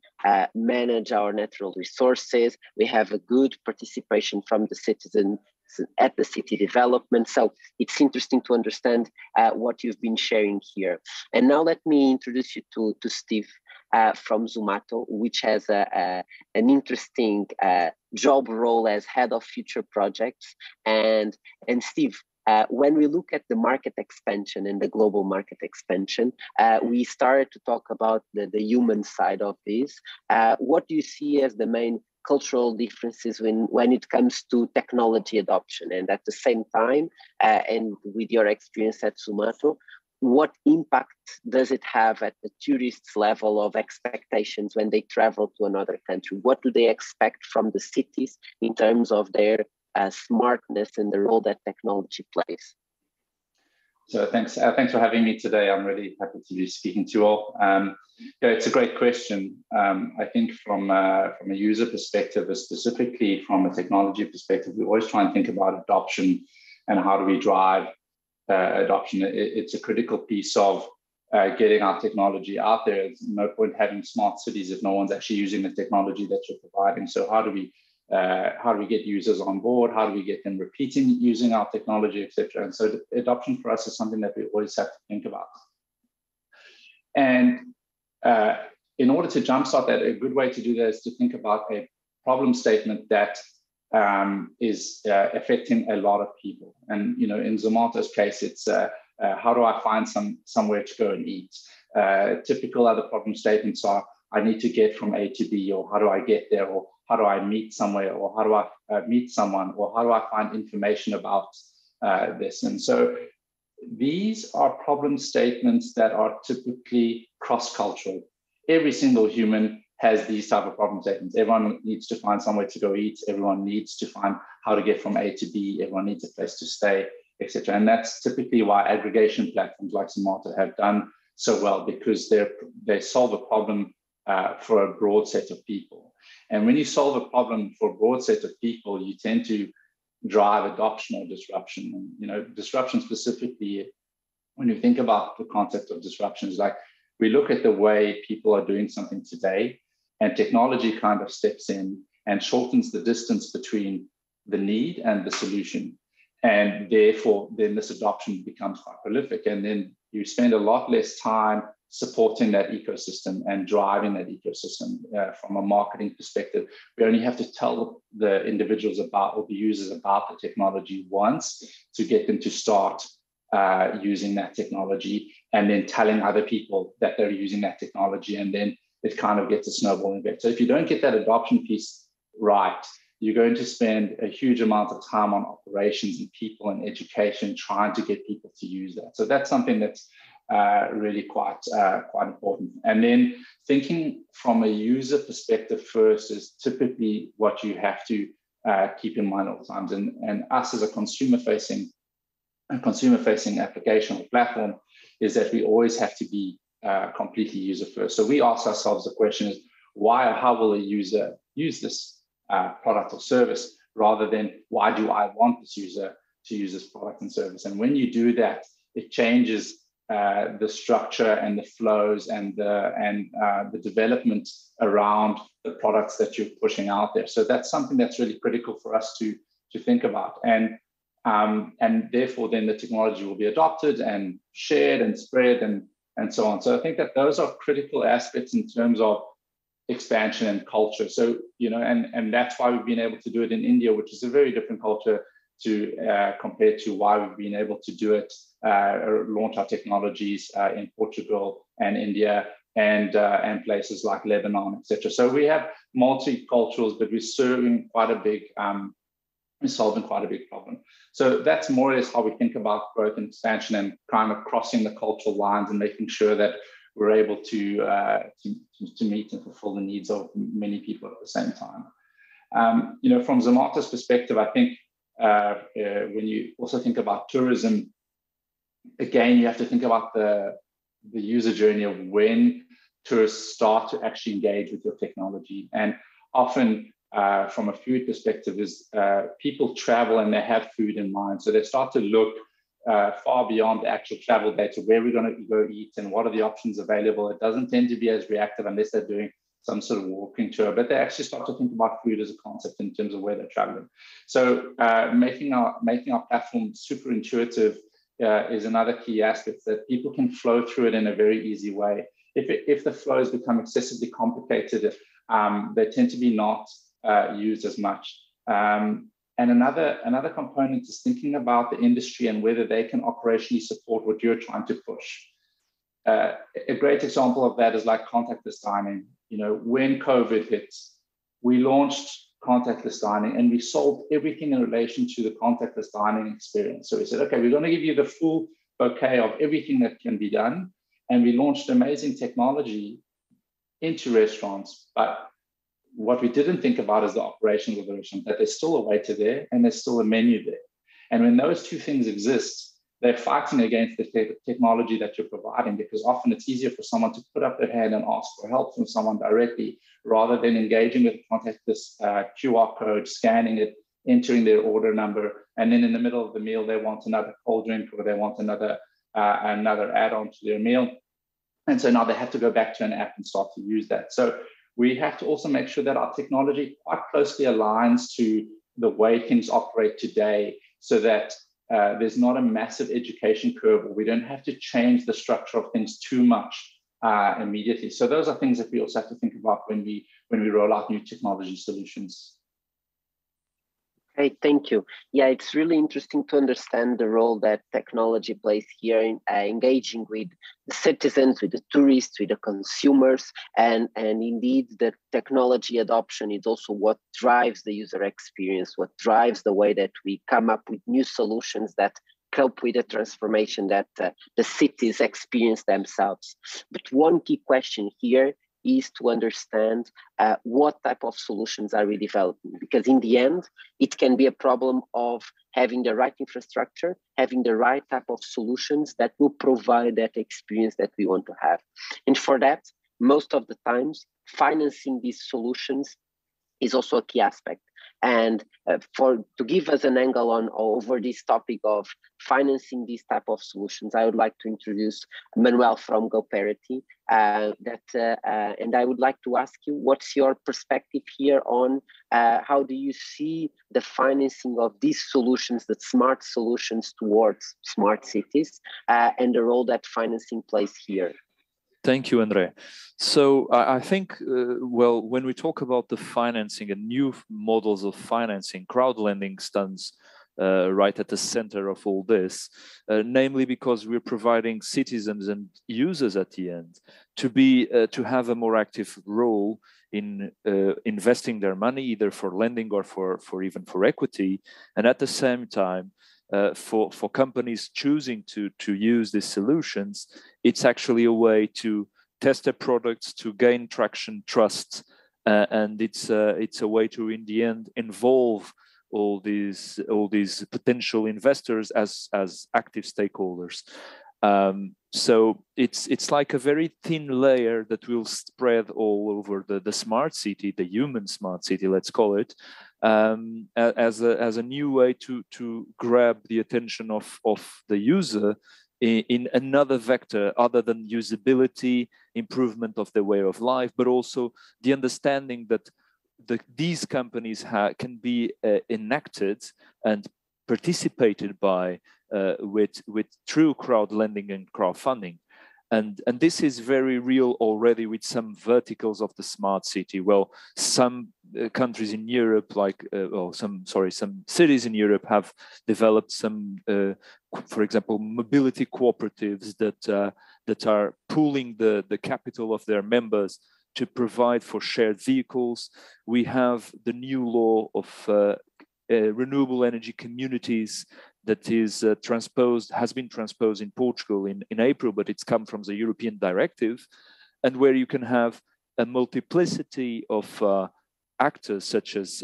manage our natural resources. We have a good participation from the citizens at the city development. So it's interesting to understand what you've been sharing here. And now let me introduce you to Steve from Zomato, which has an interesting job role as head of future projects. And Steve, when we look at the market expansion and the global market expansion, we started to talk about the human side of this. What do you see as the main cultural differences when it comes to technology adoption? And at the same time, and with your experience at Zomato, what impact does it have at the tourists' level of expectations when they travel to another country? What do they expect from the cities in terms of their smartness and the role that technology plays? So thanks for having me today. I'm really happy to be speaking to you all. Yeah, it's a great question. I think from a user perspective, specifically from a technology perspective, we always try and think about adoption and how do we drive adoption. It's a critical piece of getting our technology out there. There's no point having smart cities if no one's actually using the technology that you're providing. So how do we get users on board? How do we get them repeating using our technology, etc.? And so the adoption for us is something that we always have to think about. And in order to jumpstart that, a good way to do that is to think about a problem statement that is affecting a lot of people. And in Zomato's case, it's how do I find somewhere to go and eat? Typical other problem statements are I need to get from A to B, or how do I get there, or how do I meet somewhere, or how do I meet someone, or how do I find information about this? And so these are problem statements that are typically cross-cultural. Every single human has these type of problem statements. Everyone needs to find somewhere to go eat. Everyone needs to find how to get from A to B. Everyone needs a place to stay, etc. And that's typically why aggregation platforms like Zomato have done so well, because they solve a problem for a broad set of people. And when you solve a problem for a broad set of people, you tend to drive adoption or disruption. And, disruption specifically, when you think about the concept of disruption, is like we look at the way people are doing something today, and technology kind of steps in and shortens the distance between the need and the solution. And therefore, then this adoption becomes quite prolific. And then you spend a lot less time supporting that ecosystem and driving that ecosystem from a marketing perspective. We only have to tell the individuals about, or the users about the technology once to get them to start using that technology, and then telling other people that they're using that technology. And then it kind of gets a snowballing effect. So if you don't get that adoption piece right, you're going to spend a huge amount of time on operations and people and education trying to get people to use that. So that's something that's really quite important. And then thinking from a user perspective first is typically what you have to keep in mind all the times. And us as a consumer-facing application or platform is that we always have to be completely user first. So we ask ourselves the question is, why or how will a user use this product or service, rather than why do I want this user to use this product and service? And when you do that, it changes the structure and the flows and the development around the products that you're pushing out there. So that's something that's really critical for us to think about. And therefore, then the technology will be adopted and shared and spread and so on. So I think that those are critical aspects in terms of expansion and culture. So, and that's why we've been able to do it in India, which is a very different culture to compared to why we've been able to do it, launch our technologies in Portugal and India and places like Lebanon, etc. So we have multiculturals, but we're solving quite a big problem. So that's more or less how we think about growth and expansion, and kind of crossing the cultural lines and making sure that we're able to meet and fulfill the needs of many people at the same time. From Zomata's perspective, I think when you also think about tourism, again, you have to think about the user journey of when tourists start to actually engage with your technology. And often from a food perspective is people travel and they have food in mind. So they start to look far beyond the actual travel data, where we're going to go eat and what are the options available. It doesn't tend to be as reactive unless they're doing some sort of walking tour, but they actually start to think about food as a concept in terms of where they're traveling. So making our platform super intuitive is another key aspect, that people can flow through it in a very easy way. If the flows become excessively complicated, they tend to be not used as much. And another component is thinking about the industry and whether they can operationally support what you're trying to push. A great example of that is like contactless dining. When COVID hit, we launched contactless dining and we solved everything in relation to the contactless dining experience. So we said, okay, we're going to give you the full bouquet of everything that can be done. And we launched amazing technology into restaurants. But what we didn't think about is the operations of the restaurant, that there's still a waiter there and there's still a menu there. And when those two things exist, they're fighting against the technology that you're providing, because often it's easier for someone to put up their hand and ask for help from someone directly, rather than engaging with contactless QR code, scanning it, entering their order number, and then in the middle of the meal, they want another cold drink or they want another add-on to their meal. And so now they have to go back to an app and start to use that. So we have to also make sure that our technology quite closely aligns to the way things operate today, so that there's not a massive education curve, or we don't have to change the structure of things too much immediately. So those are things that we also have to think about when we roll out new technology solutions. Great, thank you. Yeah, it's really interesting to understand the role that technology plays here in engaging with the citizens, with the tourists, with the consumers, and indeed the technology adoption is also what drives the user experience, what drives the way that we come up with new solutions that cope with the transformation that the cities experience themselves. But one key question here is to understand what type of solutions are we developing, because in the end, it can be a problem of having the right infrastructure, having the right type of solutions that will provide that experience that we want to have. And for that, most of the times, financing these solutions is also a key aspect. And to give us an angle over this topic of financing these type of solutions, I would like to introduce Manuel from GoParity. And I would like to ask you, what's your perspective here on how do you see the financing of these solutions, the smart solutions towards smart cities, and the role that financing plays here? Thank you, Andre. So I think, when we talk about the financing and new models of financing, crowd lending stands right at the center of all this, namely because we're providing citizens and users at the end to have a more active role in investing their money, either for lending or for even for equity, and at the same time, for companies choosing to use these solutions, it's actually a way to test their products, to gain traction, trust, and it's a way to, in the end, involve all these potential investors as active stakeholders. So it's like a very thin layer that will spread all over the smart city, the human smart city, let's call it, as a new way to grab the attention of the user in another vector other than usability, improvement of their way of life, but also the understanding that these companies can be enacted and participated by with true crowd lending and crowdfunding. And this is very real already with some verticals of the smart city. Well, some countries in Europe, some cities in Europe have developed some, for example, mobility cooperatives that are pooling the capital of their members to provide for shared vehicles. We have the new law of renewable energy communities that is has been transposed in Portugal in April, but it's come from the European directive, and where you can have a multiplicity of actors such as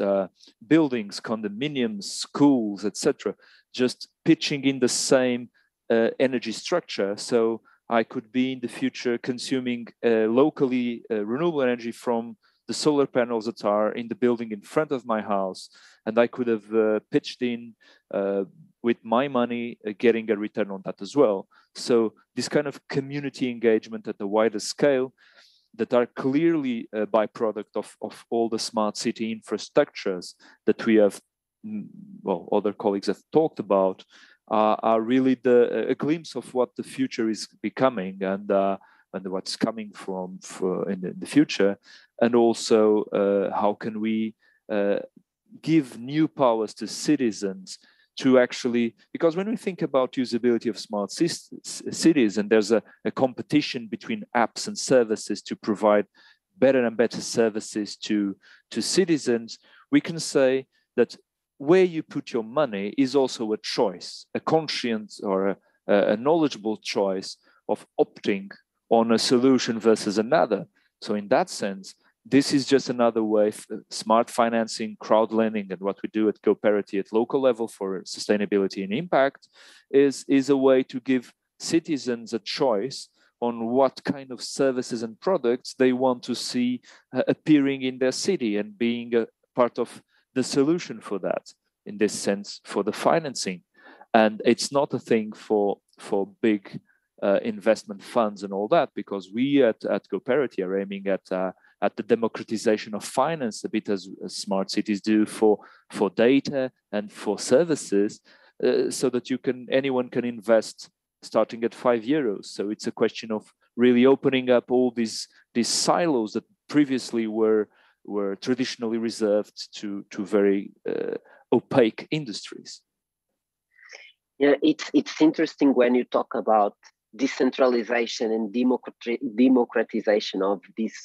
buildings, condominiums, schools, etc., just pitching in the same energy structure. So I could be in the future consuming locally renewable energy from the solar panels that are in the building in front of my house, and I could have pitched in with my money, getting a return on that as well. So this kind of community engagement at a wider scale that are clearly a byproduct of all the smart city infrastructures that we have, well, other colleagues have talked about, are really a glimpse of what the future is becoming and what's coming in the future, and also how can we give new powers to citizens to actually, because when we think about usability of smart cities, and there's a competition between apps and services to provide better and better services to citizens, we can say that where you put your money is also a choice, a conscious or a knowledgeable choice of opting on a solution versus another. So in that sense, this is just another way, smart financing, crowd lending, and what we do at GoParity at local level for sustainability and impact is a way to give citizens a choice on what kind of services and products they want to see appearing in their city and being a part of the solution for that, in this sense, for the financing. And it's not a thing for big investment funds and all that, because we at GoParity are aiming at the democratization of finance, a bit as smart cities do for data and for services, so that anyone can invest starting at €5. So it's a question of really opening up all these silos that previously were traditionally reserved to very opaque industries. Yeah, it's interesting when you talk about decentralization and democratization of these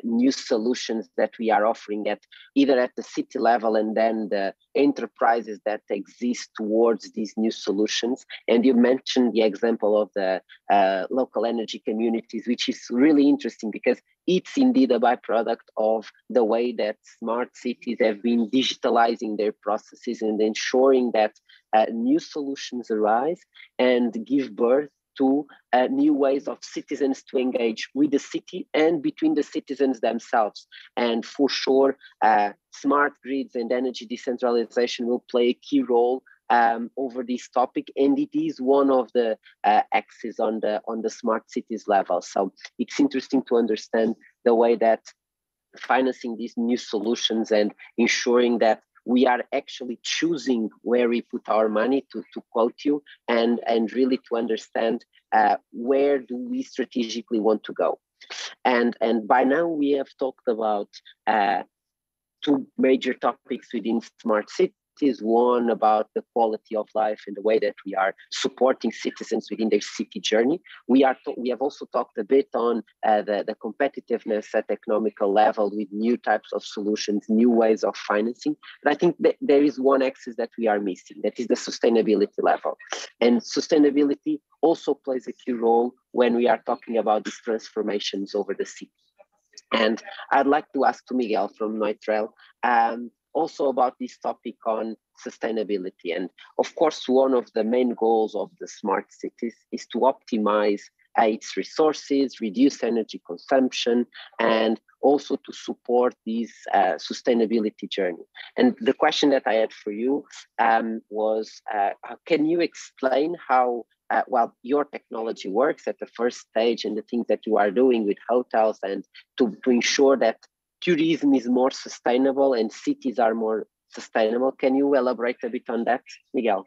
new solutions that we are offering either at the city level and then the enterprises that exist towards these new solutions. And you mentioned the example of the local energy communities, which is really interesting because it's indeed a byproduct of the way that smart cities have been digitalizing their processes and ensuring that new solutions arise and give birth to new ways of citizens to engage with the city and between the citizens themselves. And for sure, smart grids and energy decentralization will play a key role over this topic, and it is one of the axes on the smart cities level. So it's interesting to understand the way that financing these new solutions and ensuring that we are actually choosing where we put our money, to quote you, and really to understand where do we strategically want to go. And by now we have talked about two major topics within smart cities. One about the quality of life and the way that we are supporting citizens within their city journey. We have also talked a bit on the competitiveness at economical level with new types of solutions, new ways of financing. But I think that there is one axis that we are missing, that is the sustainability level. And sustainability also plays a key role when we are talking about these transformations over the city. And I'd like to ask to Miguel from Neutrel, also about this topic on sustainability. And of course, one of the main goals of the smart cities is to optimize its resources, reduce energy consumption, and also to support this sustainability journey. And the question that I had for you was, can you explain how your technology works at the first stage and the things that you are doing with hotels and to ensure that tourism is more sustainable and cities are more sustainable? Can you elaborate a bit on that, Miguel?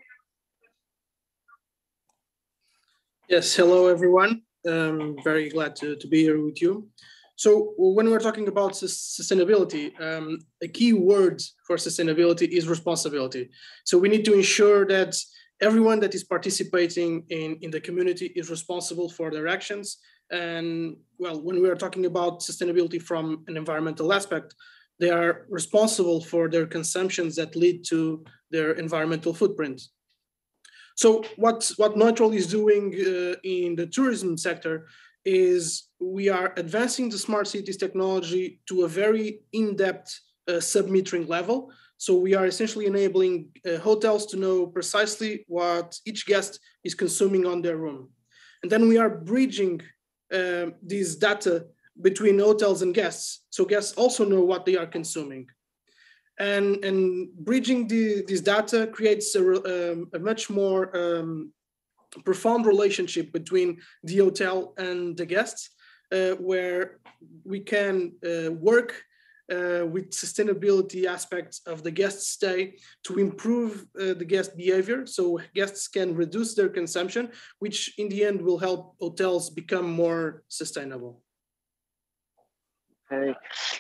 Yes, hello everyone. Very glad to be here with you. So when we're talking about sustainability, a key word for sustainability is responsibility. So we need to ensure that everyone that is participating in the community is responsible for their actions. And well, when we are talking about sustainability from an environmental aspect, they are responsible for their consumptions that lead to their environmental footprint. So what Neutral is doing in the tourism sector is we are advancing the smart cities technology to a very in-depth sub-metering level. So we are essentially enabling hotels to know precisely what each guest is consuming on their room. And then we are bridging this data between hotels and guests. So guests also know what they are consuming. And bridging this data creates a much more profound relationship between the hotel and the guests, where we can work with sustainability aspects of the guest stay to improve the guest behavior, so guests can reduce their consumption, which in the end will help hotels become more sustainable.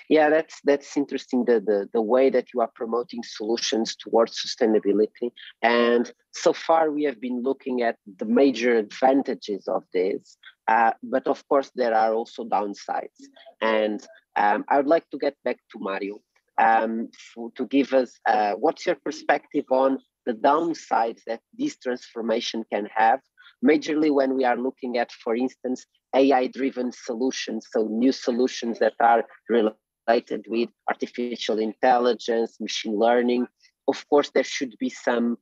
Yeah, that's interesting. The way that you are promoting solutions towards sustainability, and so far we have been looking at the major advantages of this, but of course there are also downsides. And I would like to get back to Mario to give us what's your perspective on the downsides that this transformation can have, majorly when we are looking at, for instance, AI-driven solutions, so new solutions that are related with artificial intelligence, machine learning. Of course, there should be some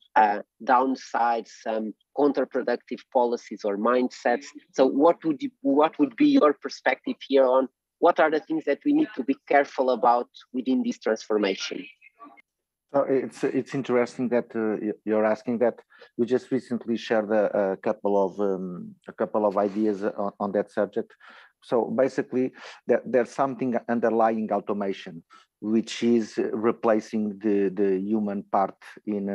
downsides, some counterproductive policies or mindsets. So what would be your perspective here on what are the things that we need to be careful about within this transformation? So it's interesting that you're asking that. We just recently shared a couple of ideas on that subject. So basically, there's something underlying automation, which is replacing the human part in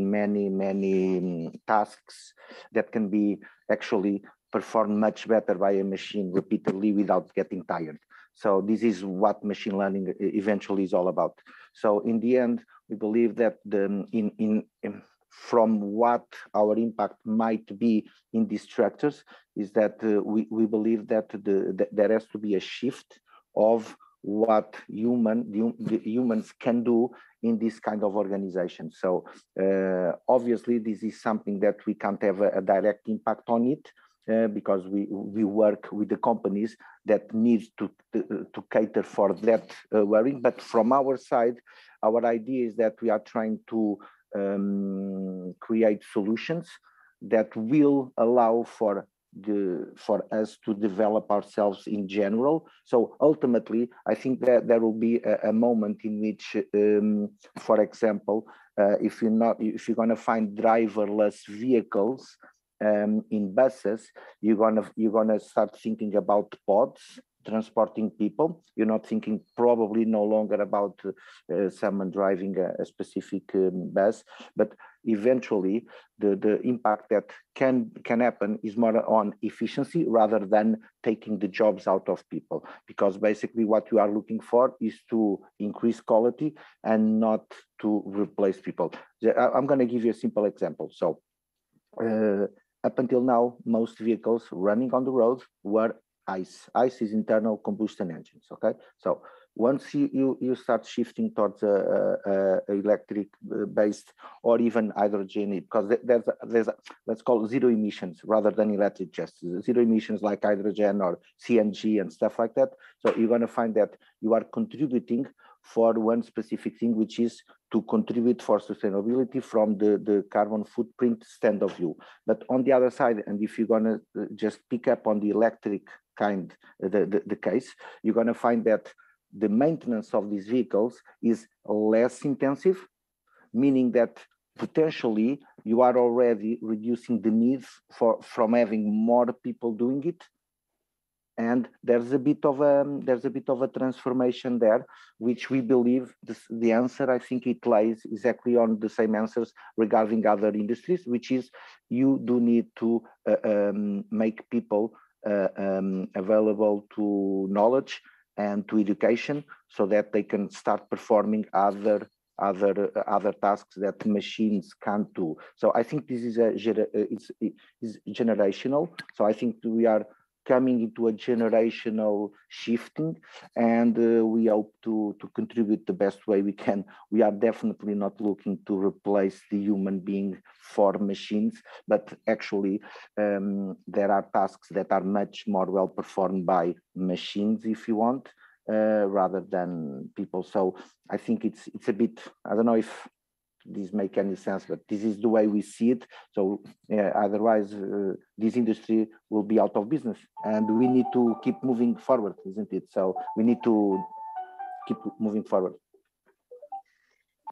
many tasks that can be actually performed much better by a machine repeatedly without getting tired. So this is what machine learning eventually is all about. So in the end, we believe that from what our impact might be in these structures is that we believe that there has to be a shift of what the humans can do in this kind of organization. So obviously this is something that we can't have a direct impact on it, because we work with the companies that need to cater for that worrying. But from our side, our idea is that we are trying to create solutions that will allow for us to develop ourselves in general. So ultimately, I think that there will be a moment in which, for example, if you're going to find driverless vehicles in buses, you're gonna start thinking about pods transporting people. You're not thinking probably no longer about someone driving a specific bus, but eventually the impact that can happen is more on efficiency rather than taking the jobs out of people, because basically what you are looking for is to increase quality and not to replace people. I'm going to give you a simple example. So up until now, most vehicles running on the road were ICE. ICE is internal combustion engines, okay? So once you start shifting towards electric-based or even hydrogen, because there's let's call it zero emissions rather than electric, just zero emissions like hydrogen or CNG and stuff like that. So you're going to find that you are contributing for one specific thing, which is to contribute for sustainability from the carbon footprint stand of view. But on the other side, and if you're going to just pick up on the electric kind, the case, you're going to find that the maintenance of these vehicles is less intensive, meaning that potentially you are already reducing the need from having more people doing it. And there's a bit of a transformation there, which we believe the answer, I think it lies exactly on the same answers regarding other industries, which is you do need to make people available to knowledge and to education so that they can start performing other tasks that machines can't do. So I think this is it's generational. So I think we are coming into a generational shifting, and we hope to contribute the best way we can. We are definitely not looking to replace the human being for machines, but actually there are tasks that are much more well performed by machines, if you want, rather than people. So I think it's a bit, I don't know if this make any sense, but this is the way we see it. So otherwise this industry will be out of business, and we need to keep moving forward, isn't it? So we need to keep moving forward.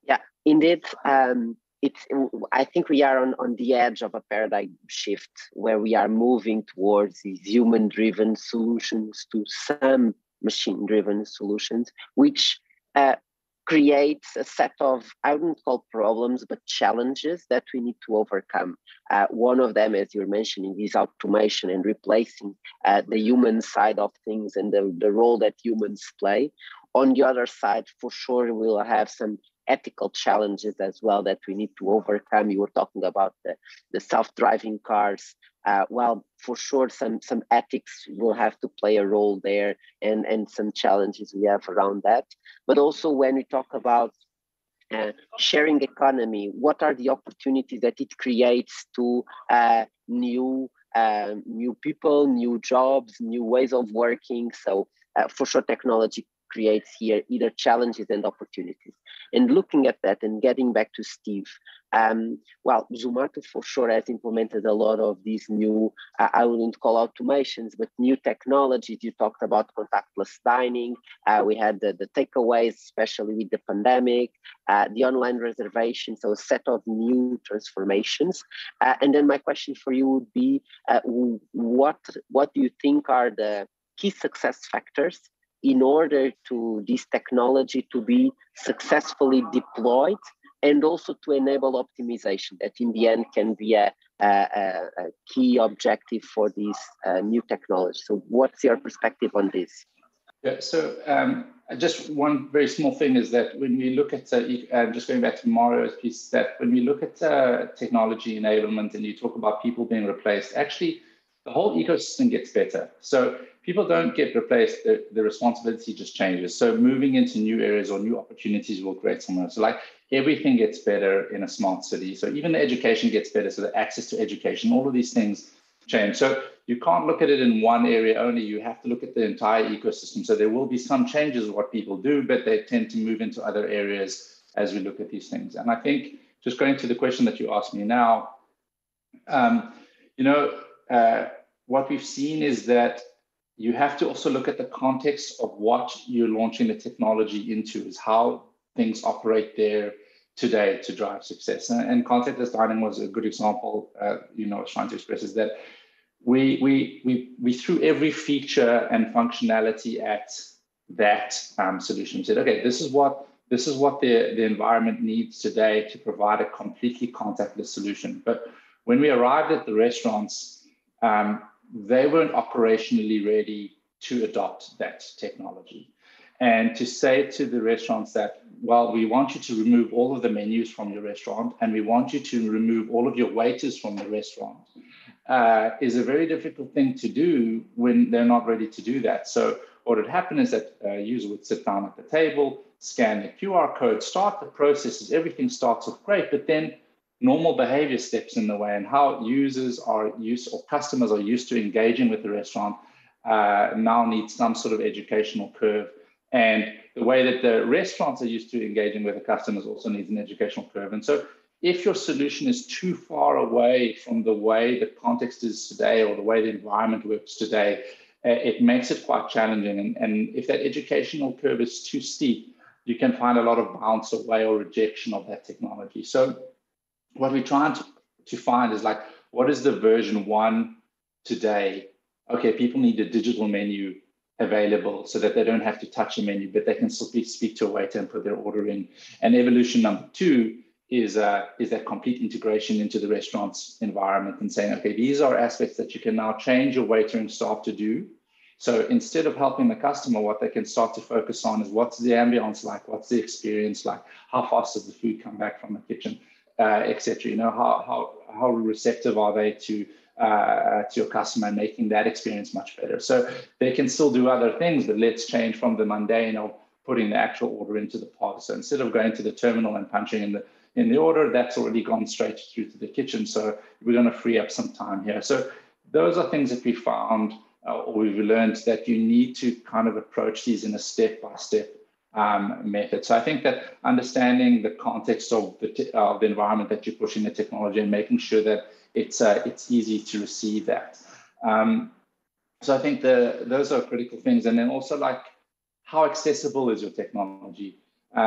Yeah, indeed. I think we are on the edge of a paradigm shift where we are moving towards these human-driven solutions to some machine-driven solutions, which creates a set of, I wouldn't call problems, but challenges that we need to overcome. One of them, as you're mentioning, is automation and replacing the human side of things and the role that humans play. On the other side, for sure, we'll have some ethical challenges as well that we need to overcome. You were talking about the self-driving cars. Well, for sure, some ethics will have to play a role there, and some challenges we have around that. But also when we talk about sharing economy, what are the opportunities that it creates to new people, new jobs, new ways of working? So for sure, technology creates here either challenges and opportunities. And looking at that and getting back to Steve, well, Zomato for sure has implemented a lot of these new, I wouldn't call automations, but new technologies. You talked about contactless dining. We had the takeaways, especially with the pandemic, the online reservation, so a set of new transformations. And then my question for you would be, what do you think are the key success factors in order to this technology to be successfully deployed, and also to enable optimization that in the end can be a key objective for these new technologies? So what's your perspective on this? Yeah, so just one very small thing is that when we look at, just going back to Mario's piece, that when we look at technology enablement and you talk about people being replaced, actually the whole ecosystem gets better. So people don't get replaced, the responsibility just changes. So moving into new areas or new opportunities will create somewhere. So like everything gets better in a smart city. So even the education gets better. So the access to education, all of these things change. So you can't look at it in one area only. You have to look at the entire ecosystem. So there will be some changes in what people do, but they tend to move into other areas as we look at these things. And I think just going to the question that you asked me now, what we've seen is that you have to also look at the context of what you're launching the technology into, is how things operate there today to drive success. And contactless dining was a good example. I was trying to express is that we threw every feature and functionality at that solution. We said, okay, this is what the environment needs today to provide a completely contactless solution. But when we arrived at the restaurants, they weren't operationally ready to adopt that technology. And to say to the restaurants that, well, we want you to remove all of the menus from your restaurant, and we want you to remove all of your waiters from the restaurant, is a very difficult thing to do when they're not ready to do that. So what would happen is that a user would sit down at the table, scan the QR code, start the processes, everything starts off great, but then normal behavior steps in the way, and how users are used or customers are used to engaging with the restaurant now needs some sort of educational curve. And the way that the restaurants are used to engaging with the customers also needs an educational curve. And so if your solution is too far away from the way the context is today or the way the environment works today, it makes it quite challenging. And if that educational curve is too steep, you can find a lot of bounce away or rejection of that technology. So what we're trying to find is like, what is the version 1 today? Okay, people need a digital menu available so that they don't have to touch a menu, but they can simply speak to a waiter and put their order in. And evolution number 2 is that complete integration into the restaurant's environment and saying, okay, these are aspects that you can now change your waitering staff to do. So instead of helping the customer, what they can start to focus on is what's the ambience like, what's the experience like, how fast does the food come back from the kitchen, etc. How receptive are they to to your customer and making that experience much better. So they can still do other things, but let's change from the mundane of putting the actual order into the pod. So instead of going to the terminal and punching in the order, that's already gone straight through to the kitchen. So we're going to free up some time here. So those are things that we found or we've learned that you need to kind of approach these in a step-by-step method. So I think that understanding the context of the environment that you're pushing the technology and making sure that it's easy to receive that. So I think those are critical things. And then also like, how accessible is your technology?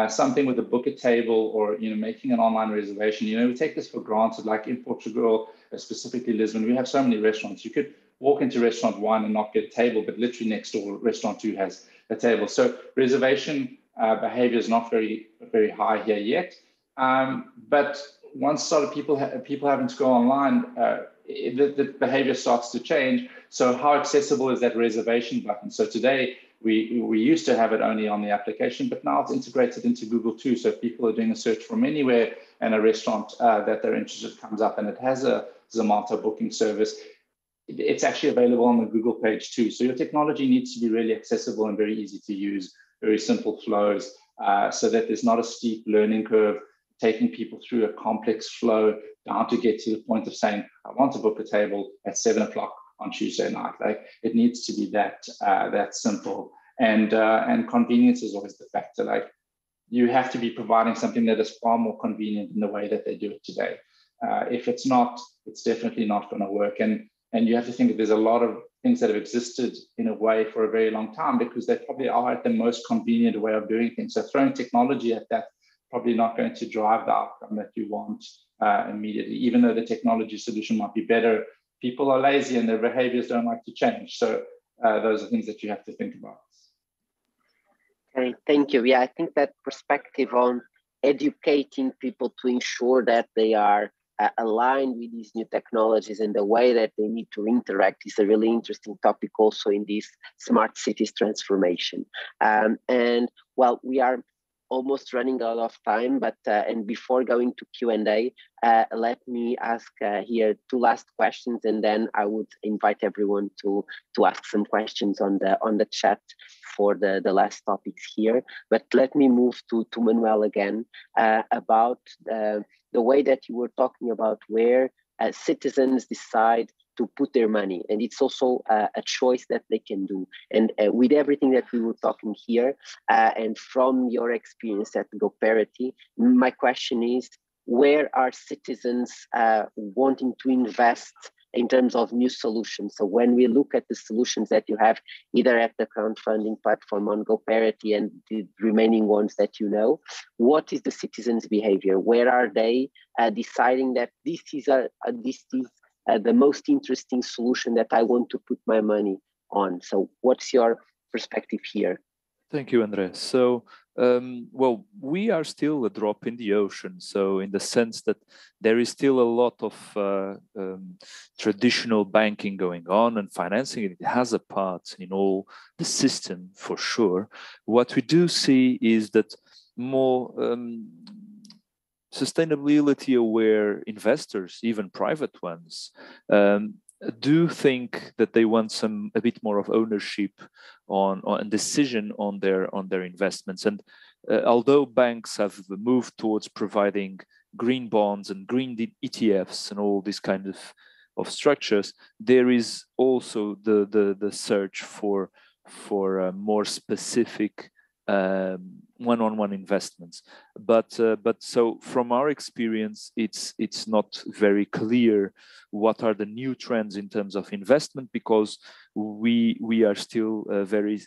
Something with a book a table or making an online reservation. We take this for granted. Like in Portugal, specifically Lisbon, we have so many restaurants. You could walk into restaurant 1 and not get a table, but literally next door, restaurant 2 has a table. So reservation behavior is not very, very high here yet. But once sort of people having to go online, the behavior starts to change. So how accessible is that reservation button? So today, we used to have it only on the application, but now it's integrated into Google too. So if people are doing a search from anywhere and a restaurant that they're interested comes up and it has a Zomato booking service, it's actually available on the Google page too. So your technology needs to be really accessible and very easy to use, very simple flows, so that there's not a steep learning curve, taking people through a complex flow down to get to the point of saying, I want to book a table at 7 o'clock on Tuesday night. Like it needs to be that simple. And convenience is always the factor. Like you have to be providing something that is far more convenient in the way that they do it today. If it's not, it's definitely not going to work. And you have to think that there's a lot of things that have existed in a way for a very long time because they probably are at the most convenient way of doing things. So throwing technology at that probably not going to drive the outcome that you want immediately. Even though the technology solution might be better, people are lazy and their behaviors don't like to change. So those are things that you have to think about. Okay, thank you. Yeah, I think that perspective on educating people to ensure that they are aligned with these new technologies and the way that they need to interact is a really interesting topic also in this smart cities transformation. And well, we are almost running out of time, but and before going to Q&A, let me ask here 2 last questions, and then I would invite everyone to ask some questions on the chat for the last topics here. But let me move to Manuel again about the way that you were talking about where citizens decide to put their money, and it's also a choice that they can do. And with everything that we were talking here, and from your experience at GoParity, my question is, where are citizens wanting to invest in terms of new solutions? So when we look at the solutions that you have, either at the crowdfunding platform on GoParity and the remaining ones that you know, what is the citizens' behavior? Where are they deciding that this is the most interesting solution that I want to put my money on? So what's your perspective here? Thank you, Andre. So, well, we are still a drop in the ocean. So in the sense that there is still a lot of traditional banking going on and financing. It has a part in all the system for sure. What we do see is that more sustainability aware investors, even private ones, do think that they want a bit more of ownership on decision on their investments. And although banks have moved towards providing green bonds and green ETFs and all these kind of structures, there is also the search for more specific one-on-one investments, but so from our experience, it's not very clear what are the new trends in terms of investment, because we are still a very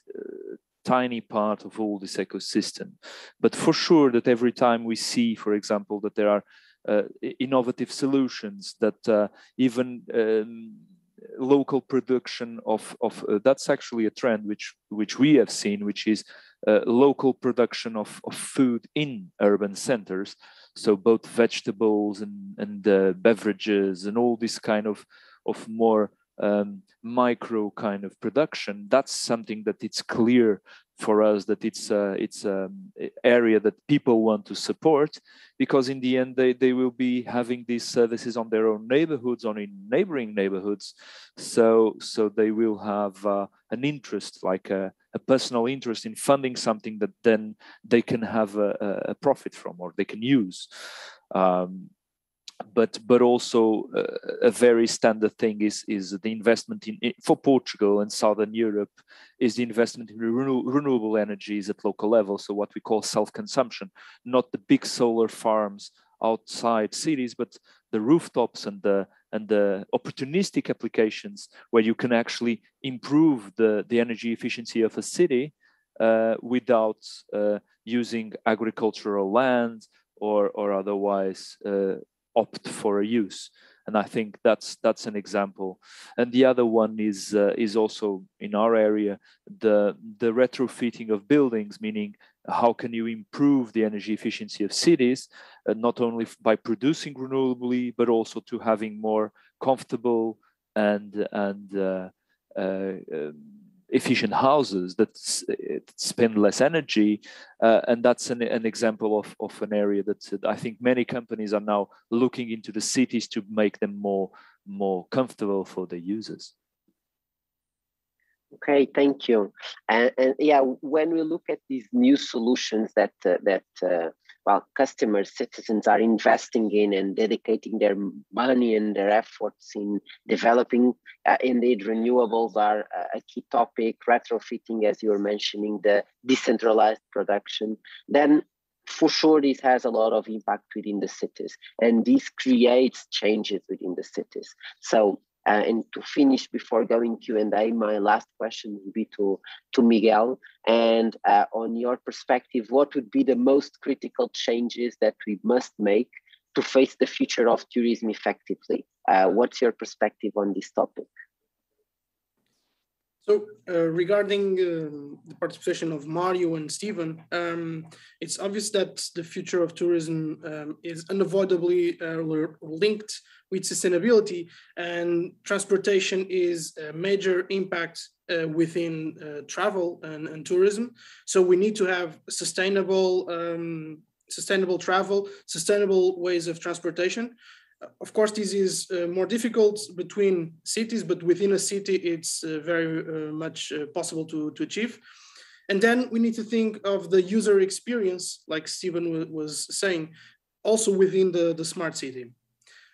tiny part of all this ecosystem. But for sure that every time we see, for example, that there are innovative solutions that even local production of that's actually a trend which we have seen, which is local production of food in urban centers. So both vegetables and beverages and all this kind of more micro kind of production, that's something that it's clear for us that it's an area that people want to support, because in the end they will be having these services on their own neighborhoods, on in neighboring neighborhoods, so they will have an interest, like a personal interest in funding something that then they can have a profit from, or they can use. But also a very standard thing is the investment in for Portugal and Southern Europe is the investment in renewable energies at local level. So what we call self-consumption, not the big solar farms outside cities, but the rooftops and the opportunistic applications where you can actually improve the energy efficiency of a city without using agricultural land or otherwise opt for a use. And I think that's an example. And the other one is also in our area, the retrofitting of buildings, meaning how can you improve the energy efficiency of cities, not only by producing renewably, but also to having more comfortable and efficient houses that spend less energy, and that's an example of an area that I think many companies are now looking into the cities to make them more comfortable for the users. Okay, thank you. And yeah, when we look at these new solutions that well, customers, citizens are investing in and dedicating their money and their efforts in developing, indeed, renewables are a key topic. Retrofitting, as you were mentioning, the decentralized production. Then, for sure, this has a lot of impact within the cities, and this creates changes within the cities. So. And to finish before going Q&A, my last question would be to Miguel. And on your perspective, what would be the most critical changes that we must make to face the future of tourism effectively? What's your perspective on this topic? So regarding the participation of Mario and Stephen, it's obvious that the future of tourism is unavoidably linked with sustainability, and transportation is a major impact within travel and tourism. So we need to have sustainable travel, sustainable ways of transportation. Of course, this is more difficult between cities, but within a city, it's very much possible to achieve. And then we need to think of the user experience, like Stephen was saying, also within the smart city.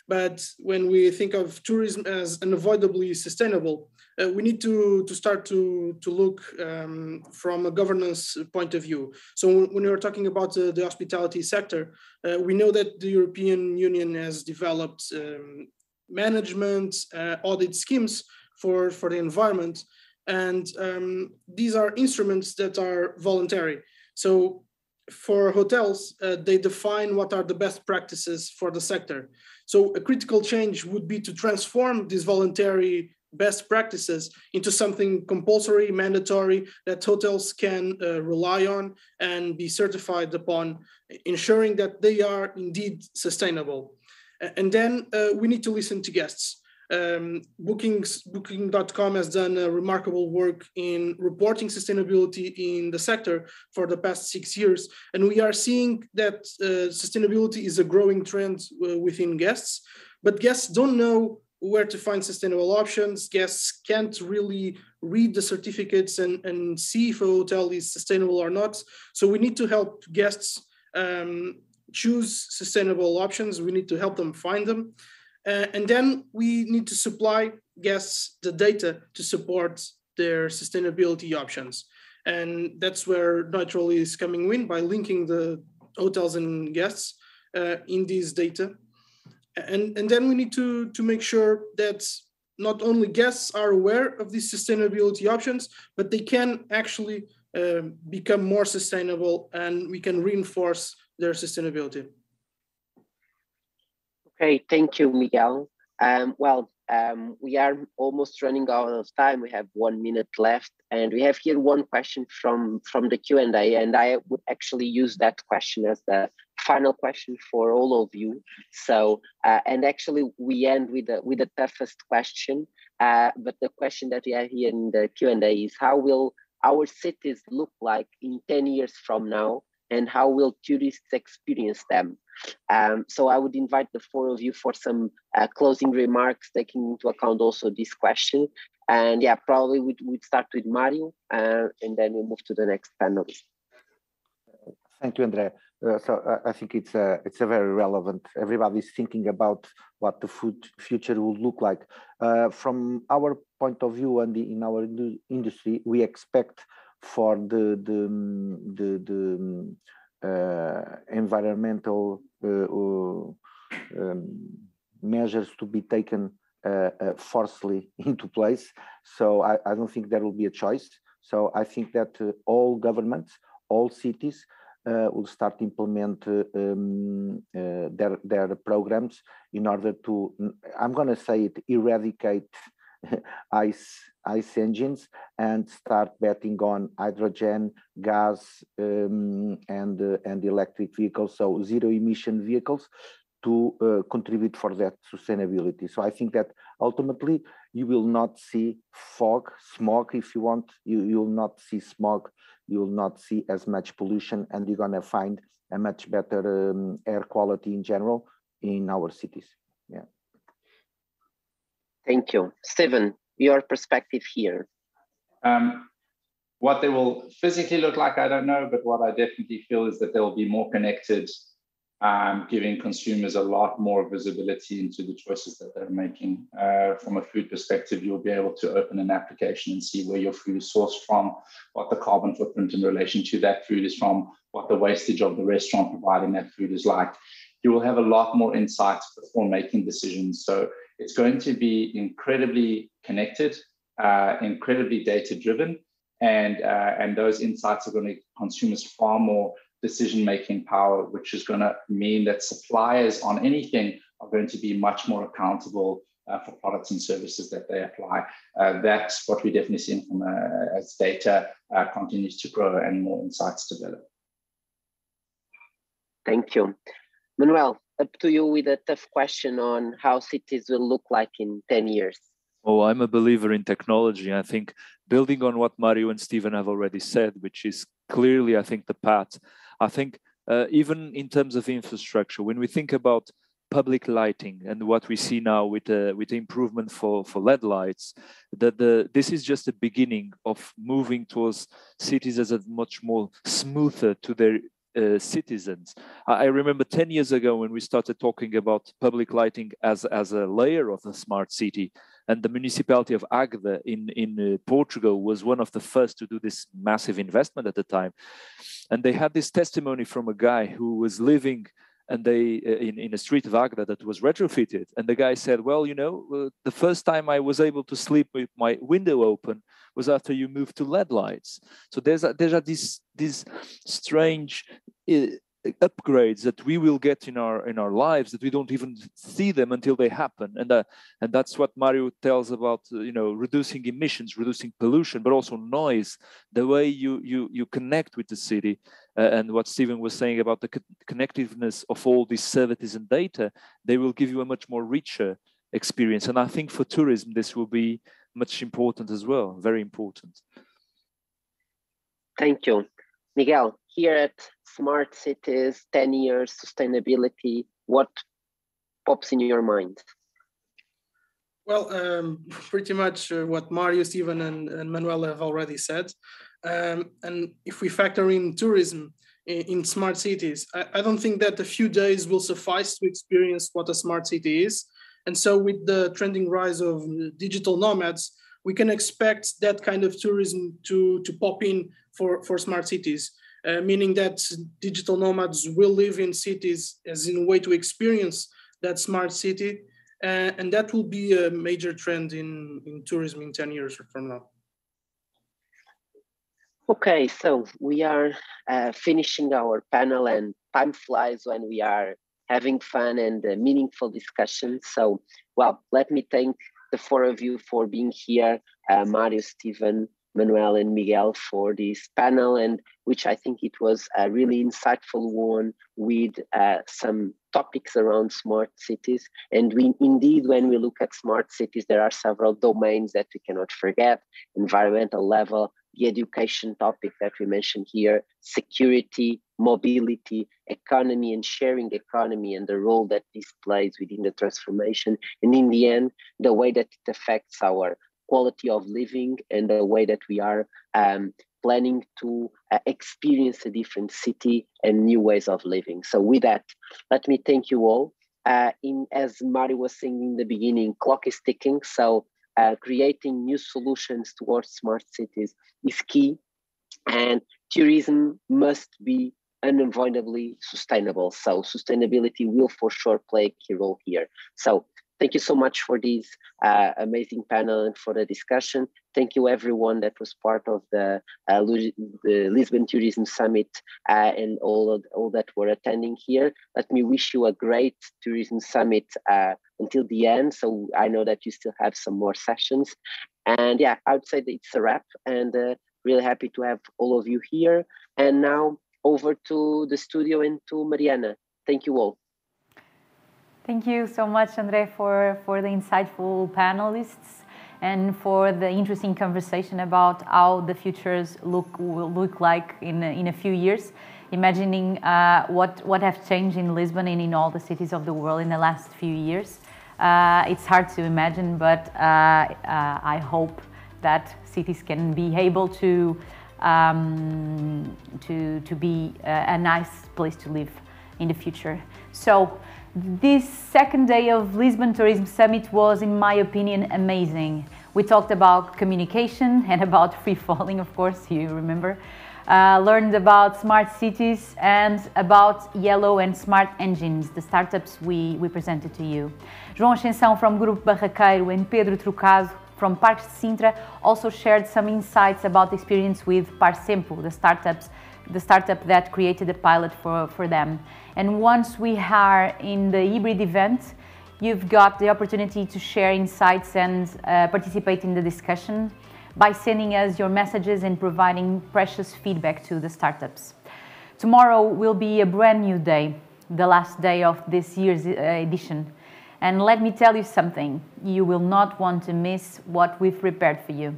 But when we think of tourism as unavoidably sustainable, we need to start to look from a governance point of view. So when we're talking about the hospitality sector, we know that the European Union has developed management audit schemes for the environment. And these are instruments that are voluntary. So for hotels, they define what are the best practices for the sector. So a critical change would be to transform these voluntary best practices into something compulsory, mandatory, that hotels can rely on and be certified upon, ensuring that they are indeed sustainable. And then we need to listen to guests. Booking.com has done remarkable work in reporting sustainability in the sector for the past 6 years. And we are seeing that sustainability is a growing trend within guests, but guests don't know where to find sustainable options. Guests can't really read the certificates and see if a hotel is sustainable or not. So we need to help guests choose sustainable options. We need to help them find them. And then we need to supply guests the data to support their sustainability options. And that's where Neutral is coming in by linking the hotels and guests in these data. And then we need to make sure that not only guests are aware of these sustainability options, but they can actually become more sustainable, and we can reinforce their sustainability. Okay, thank you, Miguel. We are almost running out of time. We have 1 minute left, and we have here one question from the Q&A, and I would actually use that question as the final question for all of you. So, and actually we end with the toughest question, but the question that we have here in the Q&A is, how will our cities look like in 10 years from now, and how will tourists experience them? So I would invite the four of you for some closing remarks, taking into account also this question. And yeah, probably we'd start with Mario, and then we'll move to the next panelist. Thank you, Andre. So I think it's a very relevant. Everybody's thinking about what the future will look like. From our point of view and in our industry, we expect for the environmental measures to be taken forcefully into place. So I don't think there will be a choice. So I think that all governments, all cities will start implement their programs in order to, I'm going to say it, eradicate ICE engines and start betting on hydrogen, gas, and electric vehicles, so zero emission vehicles, to contribute for that sustainability. So I think that ultimately you will not see smog, if you want. You will not see smog. You will not see as much pollution, and you're going to find a much better air quality in general in our cities. Yeah. Thank you. Steven, your perspective here. What they will physically look like, I don't know, but what I definitely feel is that they'll be more connected, giving consumers a lot more visibility into the choices that they're making. From a food perspective, you'll be able to open an application and see where your food is sourced from, what the carbon footprint in relation to that food is from, what the wastage of the restaurant providing that food is like. You will have a lot more insights before making decisions. So it's going to be incredibly connected, incredibly data-driven, and those insights are going to give consumers far more decision-making power, which is going to mean that suppliers on anything are going to be much more accountable for products and services that they apply. That's what we definitely see from as data continues to grow and more insights develop. Thank you. Manuel, up to you with a tough question on how cities will look like in 10 years. Oh, I'm a believer in technology. I think building on what Mario and Steven have already said, which is clearly, I think, the path. I think even in terms of infrastructure, when we think about public lighting and what we see now with the improvement for LED lights, this is just the beginning of moving towards cities as a much more smoother to their citizens. I remember 10 years ago when we started talking about public lighting as a layer of the smart city, and the municipality of Agde in Portugal was one of the first to do this massive investment at the time. And they had this testimony from a guy who was living and in a street of Agde that was retrofitted. And the guy said, well, you know, the first time I was able to sleep with my window open was after you moved to LED lights. So there are these strange upgrades that we will get in our lives that we don't even see them until they happen, and that's what Mario tells about, you know, reducing emissions, reducing pollution, but also noise, the way you connect with the city, and what Steven was saying about the connectiveness of all these services and data. They will give you a much more richer experience, and I think for tourism this will be much important as well, very important. Thank you. Miguel, here at Smart Cities, 10 years, sustainability, what pops in your mind? Well, pretty much what Mario, Steven, and Manuel have already said. And if we factor in tourism in smart cities, I don't think that a few days will suffice to experience what a smart city is. And so with the trending rise of digital nomads, we can expect that kind of tourism to pop in for smart cities, meaning that digital nomads will live in cities as in a way to experience that smart city. And that will be a major trend in tourism in 10 years from now. Okay, so we are finishing our panel, and time flies when we are having fun and meaningful discussions. So, well, let me thank the four of you for being here, Mario, Steven, Manuel and Miguel for this panel, and which I think it was a really insightful one with some topics around smart cities. And indeed, when we look at smart cities, there are several domains that we cannot forget: environmental level, the education topic that we mentioned here, security, mobility, economy and sharing economy, and the role that this plays within the transformation. And in the end, the way that it affects our quality of living and the way that we are planning to experience a different city and new ways of living. So with that, let me thank you all. As Mari was saying in the beginning, clock is ticking. So creating new solutions towards smart cities is key, and tourism must be unavoidably sustainable. So sustainability will for sure play a key role here. So thank you so much for this amazing panel and for the discussion. Thank you everyone that was part of the Lisbon Tourism Summit and all that were attending here. Let me wish you a great tourism summit until the end. So I know that you still have some more sessions. And yeah, I would say that it's a wrap, and really happy to have all of you here. And now over to the studio and to Mariana. Thank you all. Thank you so much, André, for the insightful panelists and for the interesting conversation about how the futures will look like in a few years. Imagining what has changed in Lisbon and in all the cities of the world in the last few years. It's hard to imagine, but I hope that cities can be able to be a nice place to live in the future. So this second day of Lisbon Tourism Summit was, in my opinion, amazing. We talked about communication and about free falling, of course, you remember. Learned about smart cities and about yellow and smart engines, the startups we presented to you. João Ascensão from Grupo Barraqueiro and Pedro Trucado from Parques de Sintra also shared some insights about the experience with Parcempo, the startup that created a pilot for them. And once we are in the hybrid event, you've got the opportunity to share insights and participate in the discussion by sending us your messages and providing precious feedback to the startups. Tomorrow will be a brand new day, the last day of this year's edition. And let me tell you something, you will not want to miss what we've prepared for you.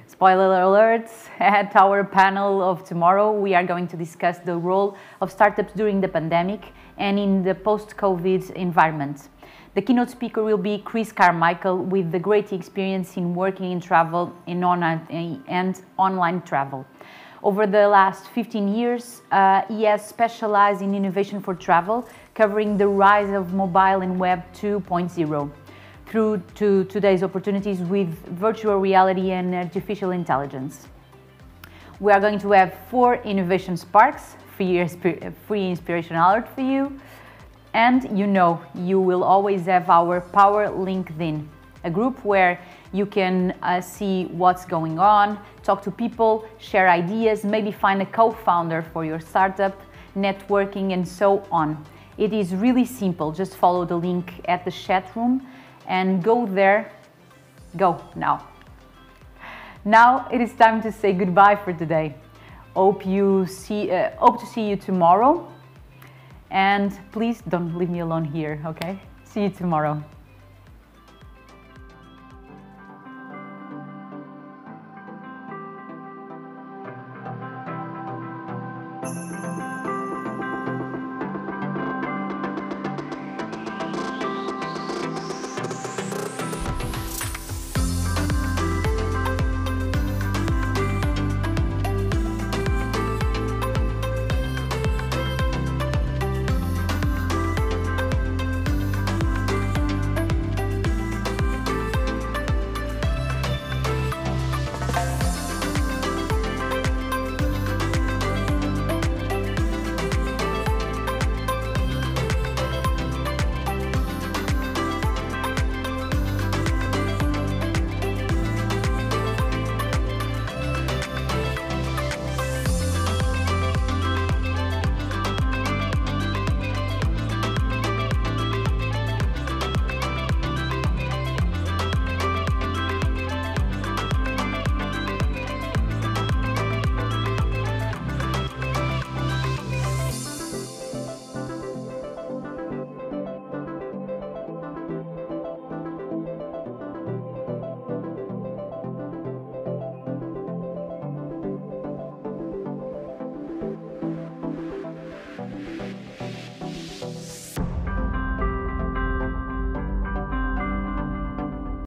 Spoiler alerts, at our panel of tomorrow, we are going to discuss the role of startups during the pandemic and in the post-COVID environment. The keynote speaker will be Chris Carmichael with the great experience in working in travel and online travel. Over the last 15 years, he has specialized in innovation for travel, covering the rise of mobile and web 2.0. through to today's opportunities with virtual reality and artificial intelligence. We are going to have 4 innovation sparks, free inspiration alert for you, and you will always have our Power LinkedIn, a group where you can see what's going on, talk to people, share ideas, maybe find a co-founder for your startup, networking, and so on. It is really simple. Just follow the link at the chat room and go there. Go now. Now it is time to say goodbye for today. Hope to see you tomorrow. And please don't leave me alone here, okay? See you tomorrow.